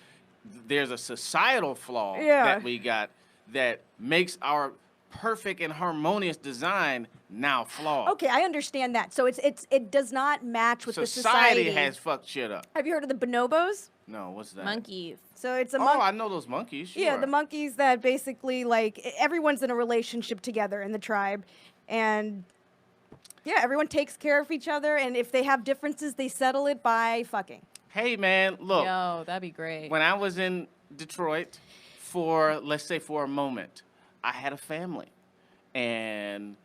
there's a societal flaw that we got that makes our perfect and harmonious design now flawed. Okay, I understand that. So it does not match with the Society society. has fucked shit up. Have you heard of the bonobos? No, what's that? Monkeys. So it's a I know those monkeys. Sure. Yeah, the monkeys that basically, like, everyone's in a relationship together in the tribe. And, yeah, everyone takes care of each other. And if they have differences, they settle it by fucking. Hey, man, look. Yo, that'd be great. When I was in Detroit let's say for a moment, I had a family. And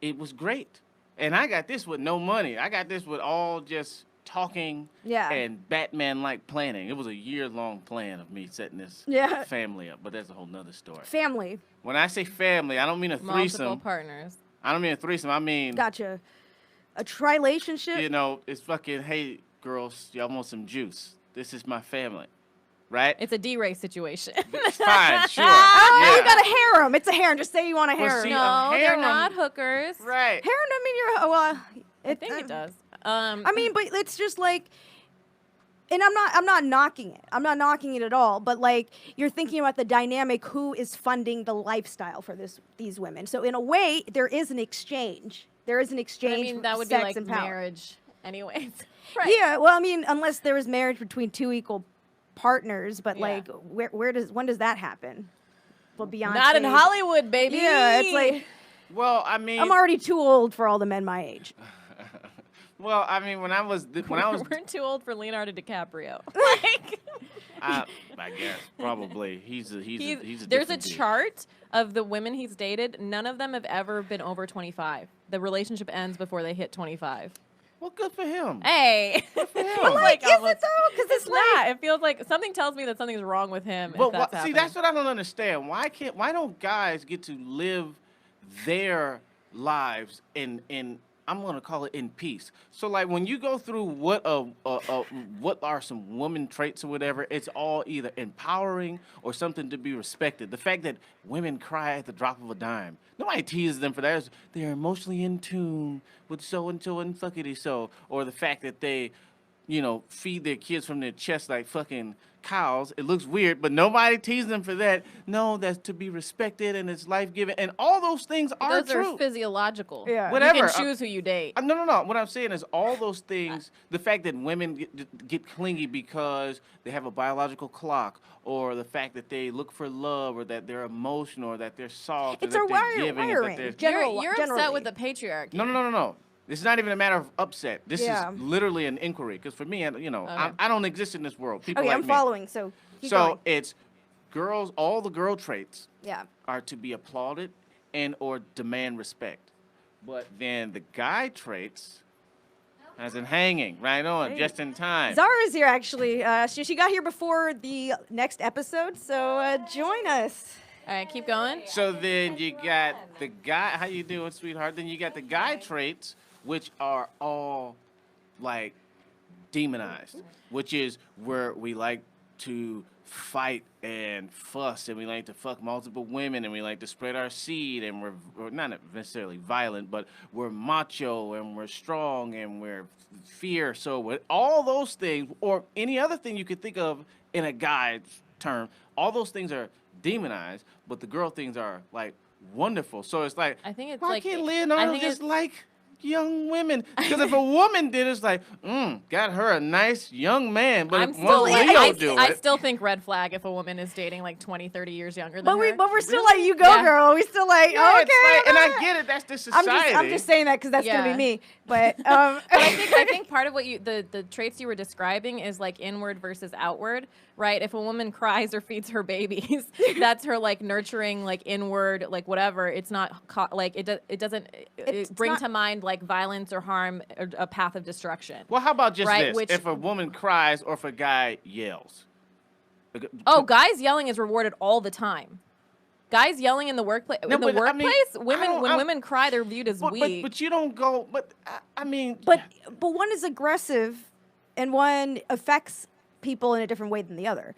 it was great. And I got this with no money. I got this with all just talking and Batman-like planning. It was a year-long plan of me setting this family up, but that's a whole nother story. Family. When I say family, I don't mean a threesome. Multiple partners. I don't mean a threesome. I mean... Gotcha. A tri-relationship? You know, it's fucking, hey, girls, y'all want some juice? This is my family. Right? It's a D-Ray situation. Fine, sure. You got a harem. It's a harem. Just say you want a harem. No, they're not hookers. Right. Harem doesn't mean you're... I think it does. I mean, but it's just like... And I'm not knocking it. I'm not knocking it at all. But, like, you're thinking about the dynamic, who is funding the lifestyle for these women. So, in a way, there is an exchange. There is an exchange. I mean, that would be sex like and power. marriage anyways. Right. Yeah, well, I mean, unless there is marriage between two equal partners, but like, when does that happen? Well, Beyonce. Not in Hollywood, baby. Yeah, it's like. Well, I mean, I'm already too old for all the men my age. Well, I mean, when I was we're too old for Leonardo DiCaprio. Like, I guess probably he's a there's a different dude. chart of the women he's dated. None of them have ever been over 25. The relationship ends before they hit 25. Well, good for him. Hey, Good for him. But like, is it though? Because it's not. It feels like something tells me that something's wrong with him. Well, if that's see, happening. that's what I don't understand. Why don't guys get to live their lives in I'm gonna call it in peace. So like when you go through what are some woman traits or whatever, it's all either empowering or something to be respected. The fact that women cry at the drop of a dime, nobody teases them for that. They're emotionally in tune with so and so and fuckity so, or the fact that they, feed their kids from their chest like fucking cows. It looks weird, but nobody teases them for that. No, that's to be respected and it's life-giving. And all those things are true. Those are physiological. Yeah. Whatever. You can choose who you date. No. What I'm saying is all those things, the fact that women get clingy because they have a biological clock, or the fact that they look for love, or that they're emotional, or that they're soft, It's or a that they're giving. wiring. You're upset generally. with the patriarchy. No. This is not even a matter of upset. This Yeah. is literally an inquiry. Because for me, I don't exist in this world. People Okay, like I'm me. following. So keep going. It's girls. All the girl traits Yeah. are to be applauded and or demand respect. But then the guy traits, as in hanging right on, just in time. Zara's here actually. She got here before the next episode, so join us. All right, keep going. So then you got the guy. How you doing, sweetheart? Then you got the guy traits, which are all like demonized, which is where we like to fight and fuss, and we like to fuck multiple women, and we like to spread our seed, and we're not necessarily violent, but we're macho, and we're strong, and we're fierce. So with all those things, or any other thing you could think of in a guy's term, all those things are demonized, but the girl things are like wonderful. So it's like, I think it's why like can't Leonardo just like young women? Because if a woman did it, it's like, got her a nice young man. But if one Leo do I it, still think red flag if a woman is dating like 20, 30 years younger than But her. we're still like, you go, girl. We still like, yeah, okay. it's like, and I get it. That's the society. I'm just saying that because that's gonna be me. But But I think part of what the traits you were describing is like inward versus outward, right? If a woman cries or feeds her babies, that's her like nurturing, like inward, like whatever. It's not like it doesn't bring to mind like violence or harm or a path of destruction. Well, how about just right? this? If a woman cries or if a guy yells. Oh, guys yelling is rewarded all the time. Guys yelling in the workplace. No, in the but, I workplace, mean, when women cry, they're viewed as weak. But you don't go. But I mean. But one is aggressive, and one affects people in a different way than the other.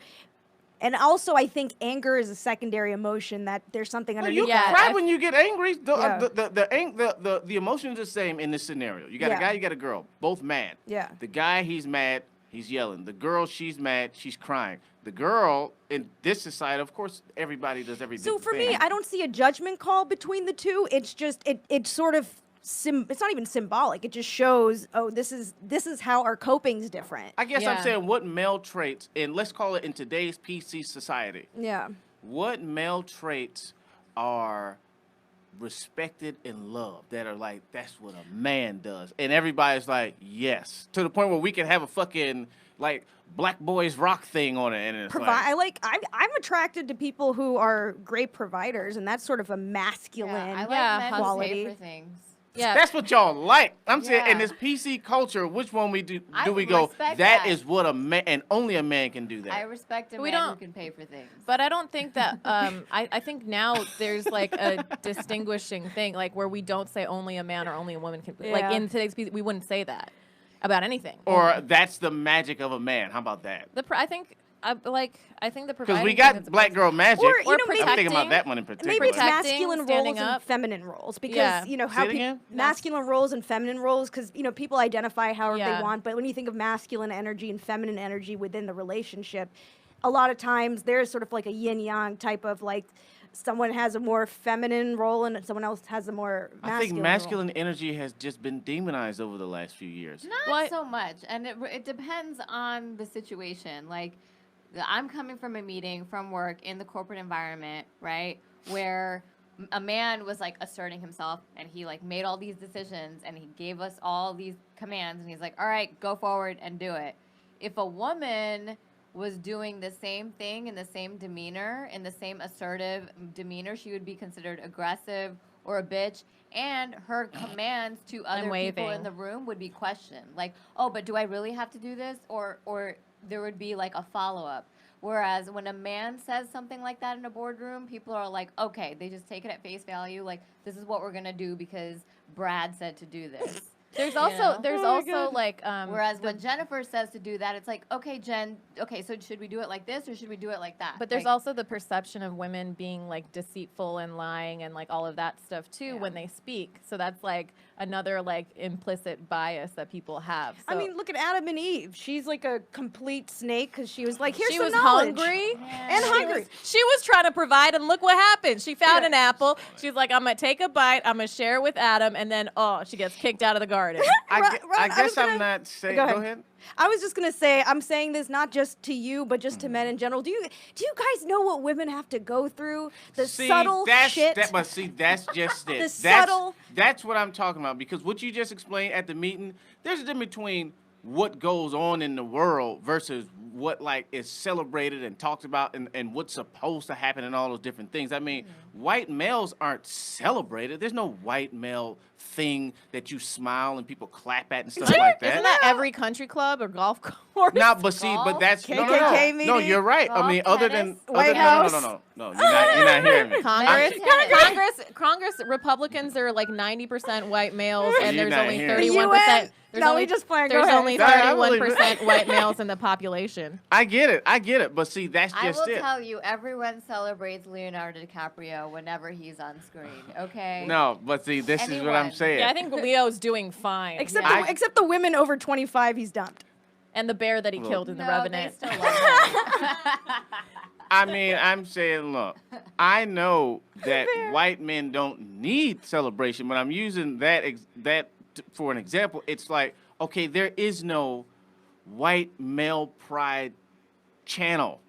And also, I think anger is a secondary emotion. That there's something underneath. You that. cry when you get angry. The emotion is the same in this scenario. You got a guy, you got a girl, both mad. Yeah. The guy, he's mad, he's yelling. The girl, she's mad, she's crying. The girl in this society, of course, everybody does everything. So for me, I don't see a judgment call between the two. It's just it sort of it's not even symbolic. It just shows, oh, this is how our coping's different. I guess I'm saying what male traits, and let's call it in today's PC society. Yeah. What male traits are respected and loved that are like, that's what a man does? And everybody's like, yes. To the point where we can have a fucking, like, Black Boys Rock thing on it. And it's I'm attracted to people who are great providers, and that's sort of a masculine I like men who quality. pay for things. Yeah. That's what y'all like. I'm saying in this PC culture, which one we do we go, that is what a man, and only a man can do that. I respect a man who can pay for things. But I don't think that, I think now there's like a distinguishing thing, like where we don't say only a man or only a woman can, like in today's PC, we wouldn't say that about anything. Or that's the magic of a man. How about that? I think the because we got black girl magic. Or, I'm thinking about that one in particular. Maybe it's masculine roles and feminine roles, because you know how masculine roles and feminine roles, because you know people identify however they want. But when you think of masculine energy and feminine energy within the relationship, a lot of times there's sort of like a yin yang type of like. Someone has a more feminine role and someone else has a more masculine I think masculine energy has just been demonized over the last few years. Not so much. And it depends on the situation. Like, I'm coming from a meeting from work in the corporate environment, right, where a man was, like, asserting himself, and he, like, made all these decisions, and he gave us all these commands, and he's like, all right, go forward and do it. If a woman was doing the same thing in the same demeanor, in the same assertive demeanor, she would be considered aggressive or a bitch, and her commands to other people in the room would be questioned. Like, oh, but do I really have to do this? Or there would be like a follow-up. Whereas when a man says something like that in a boardroom, people are like, okay, they just take it at face value. Like, this is what we're going to do because Brad said to do this. There's also like whereas when Jennifer says to do that, it's like, okay, Jen, okay, so should we do it like this or should we do it like that? But there's also the perception of women being like deceitful and lying and like all of that stuff too when they speak. So that's like another like implicit bias that people have. So I mean, look at Adam and Eve. She's like a complete snake because she was like, here's she some was knowledge. hungry and hungry. She was trying to provide, and look what happened. She found an apple. She's like, I'm gonna take a bite. I'm gonna share it with Adam, and then she gets kicked out of the garden. I guess I'm not saying. Go ahead. I was just gonna say, I'm saying this not just to you, but just to men in general. Do you guys know what women have to go through? The subtle shit. But see, that's just it. That's what I'm talking about. Because what you just explained at the meeting, there's a difference between what goes on in the world versus what like is celebrated and talked about and what's supposed to happen and all those different things. I mean, white males aren't celebrated. There's no white male thing that you smile and people clap at and stuff like that. Isn't that every country club or golf course? No, but see, but that's KKK meeting? No, you're right. Golf, I mean, White House. No, you're not hearing me. Congress Republicans are like 90% white males, and there's only 31%. We just playing. There's only 31% white males in the population. I get it. But see, that's just it. I will tell you, everyone celebrates Leonardo DiCaprio whenever he's on screen. Okay. No, but see, this is what I'm saying. Yeah, I think Leo's doing fine. Except the women over 25, he's dumped. And the bear that he killed in The Revenant. They still love him. I mean, I'm saying, look, I know that white men don't need celebration, but I'm using that for an example. It's like, okay, there is no white male pride channel.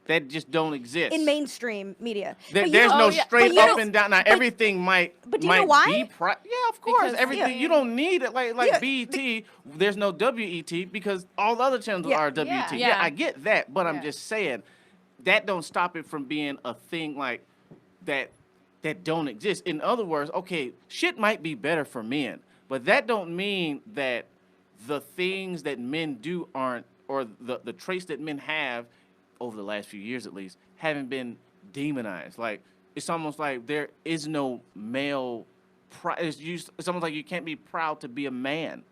That just don't exist in mainstream media. There's no straight up and down. Now everything might do you know why? be pride. Yeah, of course. Everything you don't need it like BET. There's no WET because all the other channels are WET. Yeah, I get that, but I'm just saying that don't stop it from being a thing like that don't exist. In other words, okay, shit might be better for men, but that don't mean that the things that men do aren't, or the traits that men have over the last few years at least, haven't been demonized. Like, it's almost like there is no male pride. It's almost like you can't be proud to be a man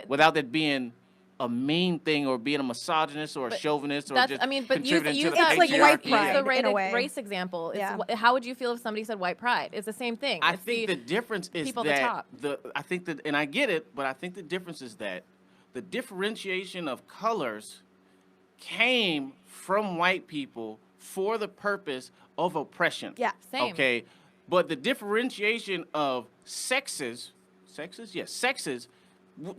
without that being a mean thing or being a misogynist or a chauvinist or just contributing to the it's like white pride use the in race example. How would you feel if somebody said white pride? It's the same thing. I think the difference is and I get it, but I think the difference is that the differentiation of colors came from white people for the purpose of oppression. Yeah, same. Okay, but the differentiation of sexes sexes? Yes, sexes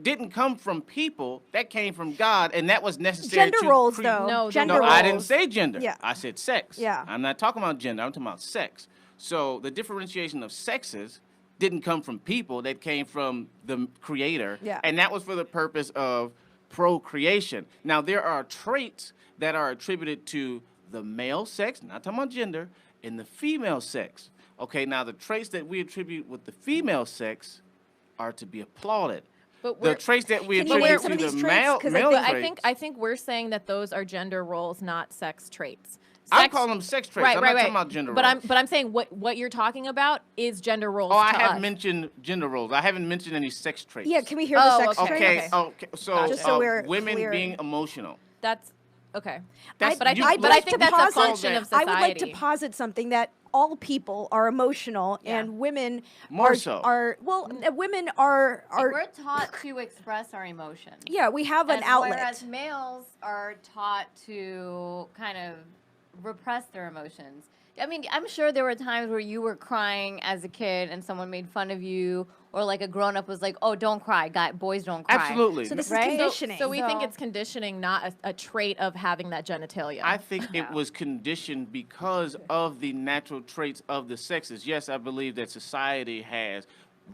didn't come from people. That came from God, and that was necessary. Gender roles, though. No, gender No, roles. I didn't say gender. Yeah. I said sex. Yeah. I'm not talking about gender. I'm talking about sex. So the differentiation of sexes didn't come from people. That came from the Creator. Yeah. And that was for the purpose of procreation. Now, there are traits that are attributed to the male sex, not talking about gender, and the female sex. Okay, now the traits that we attribute with the female sex are to be applauded. But The we're, traits that we Can you attribute name some to of the these traits? male 'Cause traits. I think we're saying that those are gender roles, not sex traits. I'm Sex- calling them sex traits. Right, I'm right, not right. talking about gender but roles. I'm saying what you're talking about is gender roles. Oh, I to haven't us. mentioned gender roles. I haven't mentioned any sex traits. Yeah, can we hear Oh, the sex okay. traits? Okay. So, Just so we're women clear. being emotional. That's okay. That's- But I you- think, let's I think that's a posit- function of society. I would like to posit something that all people are emotional, Yeah. and women More are, so. are well, women are We're taught to express our emotions. yeah, we have an outlet. Whereas males are taught to kind of repress their emotions. I mean, I'm sure there were times where you were crying as a kid and someone made fun of you, or like a grown up was like, "Oh, don't cry, boys don't cry." Absolutely. So this is Right? conditioning. So we think So- it's conditioning, not a trait of having that genitalia. I think it was conditioned because of the natural traits of the sexes. Yes, I believe that society has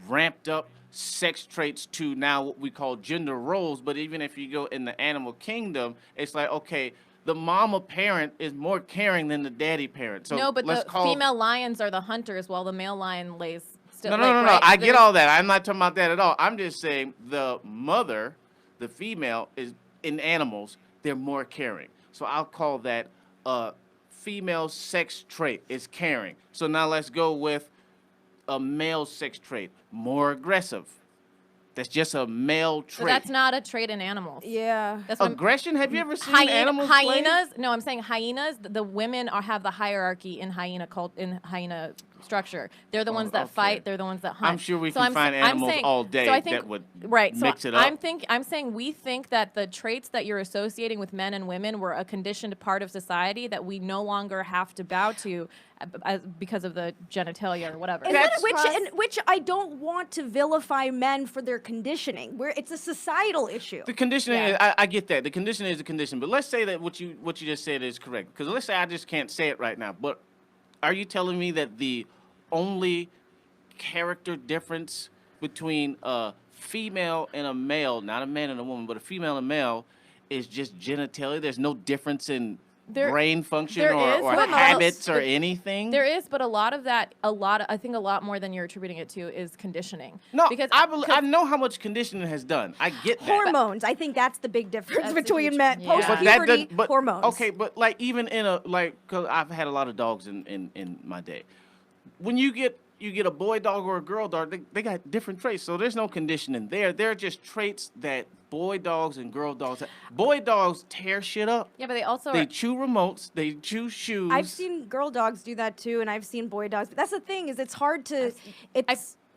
ramped up sex traits to now what we call gender roles. But even if you go in the animal kingdom, it's like, okay, the mama parent is more caring than the daddy parent. So no, but let's the call female lions are the hunters, while the male lion lays still. No. right? I get There's- all that. I'm not talking about that at all. I'm just saying the mother, the female, is in animals. They're more caring. So I'll call that a female sex trait. Is caring. So now let's go with a male sex trait. More aggressive. That's just a male So trait. that's not a trait in animals. yeah. That's what I'm- Aggression? Have you ever seen animals play? hyenas. No, I'm saying hyenas. The women have the hierarchy in hyena structure. They're the ones that okay. fight. They're the ones that hunt. I'm sure we So can find I'm animals saying- all day so I think, that would right. mix so it up. I'm saying we think that the traits that you're associating with men and women were a conditioned part of society that we no longer have to bow to because of the genitalia or whatever. And That's- which I don't want to vilify men for their conditioning. It's a societal issue. The conditioning, Yeah. I get that. The conditioning is a condition. But let's say that what you just said is correct. Because let's say I just can't say it right now. But are you telling me that the only character difference between a female and a male, not a man and a woman, but a female and a male, is just genitalia? There's no difference in brain function there or is, but habits or but anything? There is, but I think a lot more than you're attributing it to is conditioning. No, because I know how much conditioning has done. I get that. Hormones. I think that's the big difference That's a between huge- men yeah. post But puberty but hormones. Okay, but like even in a because I've had a lot of dogs in my day. When you get a boy dog or a girl dog, they got different traits. So there's no conditioning there. They're just traits that boy dogs and girl dogs have. Boy dogs tear shit up. Yeah, but they also They are, chew remotes. They chew shoes. I've seen girl dogs do that too, and I've seen boy dogs. But that's the thing is, it's hard to.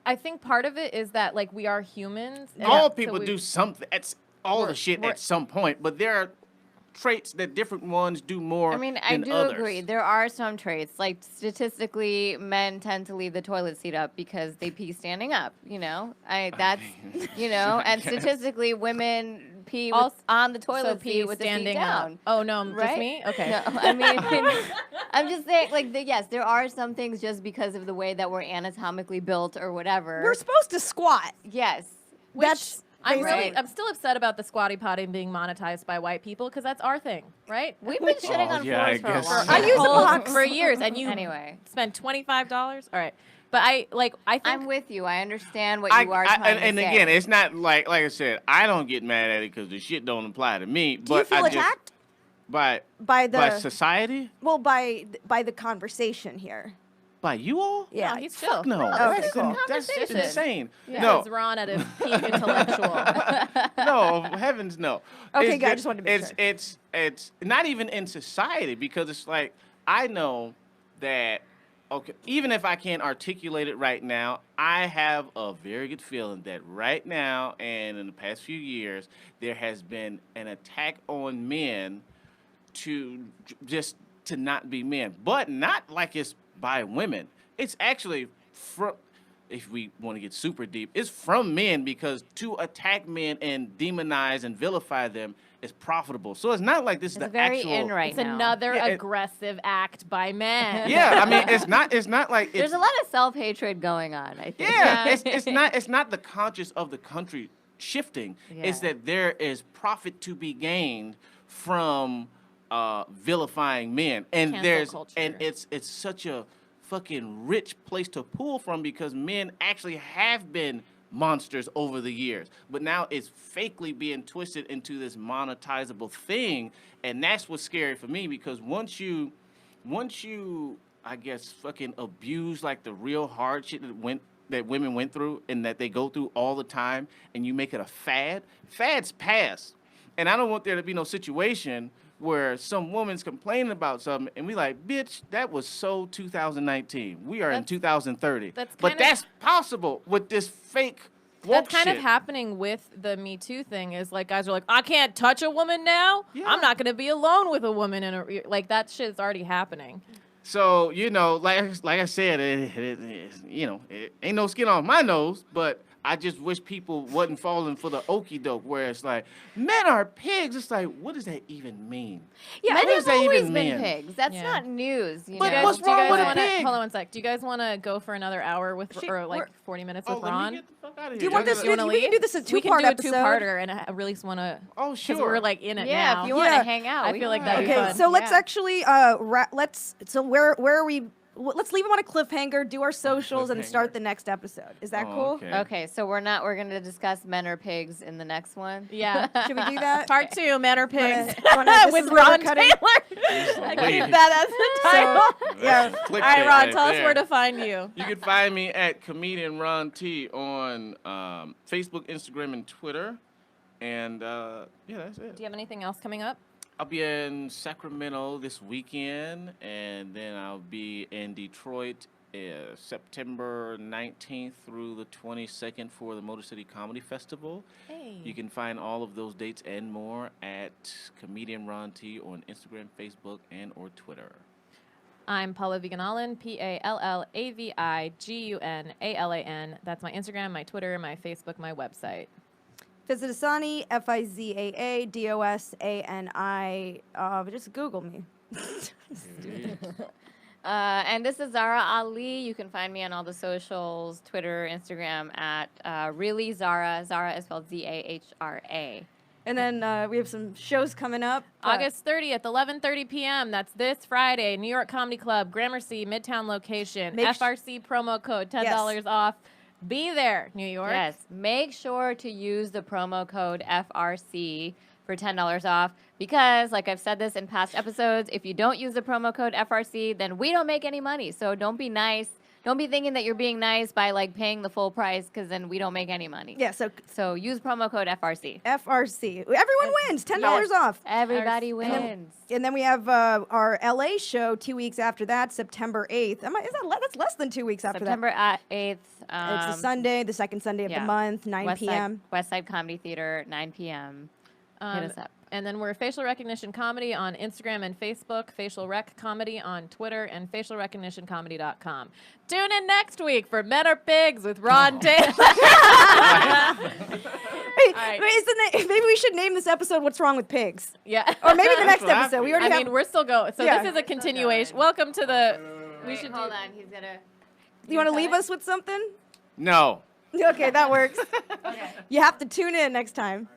I think part of it is that like we are humans. and All so people we- do something. It's all the We're- shit we're- at some point. But there are traits that different ones do more I mean, I than do others. agree. There are some traits. Like statistically, men tend to leave the toilet seat up because they pee standing up. That's and statistically, women pee Also- on the so toilet pee seat with the feet standing down. up. Oh no, just Right? me? Okay. No, I mean, I'm just saying, like, yes, there are some things just because of the way that we're anatomically built or whatever. We're supposed to squat. yes. Which That's basically- I'm still upset about the squatty potty being monetized by white people because that's our thing, right? We've been shitting Oh, on yeah, I floors for a guess long so. time. I use a box. for years, and you Anyway. spend $25. All right, but I think I'm with you. I understand what I, you are I- trying and to say. again, it's not like I said, I don't get mad at it because the shit don't apply to me. Do you but feel I just, attacked by by the society? by the conversation here? By you all? Yeah. no, he's chill. Fuck no. Okay, cool. That's Conversation. insane. Yeah, No, it's Ron at his peak intellectual. no, heavens no. Okay, It's good, I just wanted to make it's not even in society because it's like I know that okay, even if I can't articulate it right now, I have a very good feeling that right now and in the past few years there has been an attack on men to just to not be men, but not like it's by women. It's actually if we want to get super deep, it's from men, because to attack men and demonize and vilify them is profitable. So it's not like this is the very actual. in right It's now. another aggressive act by men. Yeah, I mean, it's not like There's a lot of self-hatred going on, I think. Yeah, it's not the conscience of the country shifting. It's Yeah. that there is profit to be gained from vilifying men, and Cancel culture. it's such a fucking rich place to pull from, because men actually have been monsters over the years, but now it's fakely being twisted into this monetizable thing, and that's what's scary for me, because once you I guess fucking abuse like the real hard shit that women went through and that they go through all the time, and you make it a fads pass. And I don't want there to be no situation where some woman's complaining about something and we like, bitch, that was so 2019. We are in 2030. That's possible with this fake woke That's kind of shit. happening with the Me Too thing. Is like guys are like, I can't touch a woman now. Yeah. I'm not gonna be alone with a woman in a like that shit's already happening. So, like I said, it ain't no skin on my nose, but I just wish people wasn't falling for the okie doke where it's like, men are pigs. It's like, what does that even mean? Yeah, what Men does have that always even been mean? pigs. That's Yeah. not news. You But know? what's wrong with a pig? Hold on one sec. Do you guys want to go for another hour with, or like 40 minutes with let me Ron? get the fuck out of Do you here. want this? You want to we leave? can do this a We can two-part do a episode. two-parter, and I really just want to. Oh, Because sure. we're like in it Yeah, now. if you want Yeah. to hang out. I we feel like can. that'd be Okay, fun. so let's Yeah. actually let's so where are we? Let's leave them on a cliffhanger, do our socials, and start cliffhanger. the next episode. Is that Oh, cool? okay. Okay, so we're going to discuss men or pigs in the next one. Yeah. Should we do that? Part 2, Men or Pigs, This with is where we're Ron cutting. Taylor. Wait. Keep that as the title. Yeah. Click All right, that Ron, right tell us there. where to find you. You can find me at comedian Ron T on Facebook, Instagram, and Twitter. And that's it. Do you have anything else coming up? I'll be in Sacramento this weekend, and then I'll be in Detroit September 19th through the 22nd for the Motor City Comedy Festival. Hey. You can find all of those dates and more at comedian Ron T on Instagram, Facebook, and or Twitter. I'm Paula Viganalin, PallaVigunAlan. That's my Instagram, my Twitter, my Facebook, my website. Visit Asani, FIZAADOSANI. Just Google me. And this is Zara Ali. You can find me on all the socials, Twitter, Instagram at really Zara. Zara is spelled ZAHRA. And then we have some shows coming up. August 30th, 11:30 p.m. That's this Friday, New York Comedy Club, Gramercy, Midtown location. FRC promo code, $10 off. Be there, New York. Yes. Make sure to use the promo code FRC for $10 off because, like I've said this in past episodes, if you don't use the promo code FRC, then we don't make any money. So don't be nice. Don't be thinking that you're being nice by like paying the full price because then we don't make any money. Yeah, So use promo code FRC. FRC. Everyone wins. $10 off. Everybody And then- wins. And then we have our LA show 2 weeks after that, September 8th. That's less than 2 weeks after September 8th. that. It's a Sunday, the second Sunday of the month, 9 p.m. Westside Comedy Theater, 9 p.m. Hit us up. And then we're Facial Recognition Comedy on Instagram and Facebook, Facial Rec Comedy on Twitter, and facialrecognitioncomedy.com. Tune in next week for Men or Pigs with Ron Taylor. Maybe we should name this episode "What's Wrong with Pigs," Yeah. or maybe the next what I episode. We feel. already I have. mean, we're still going. So Yeah. this is a continuation. Welcome to the. We should Hold on, he's gonna. Do you want to leave us with something? No. Okay, that works. You have to tune in next time.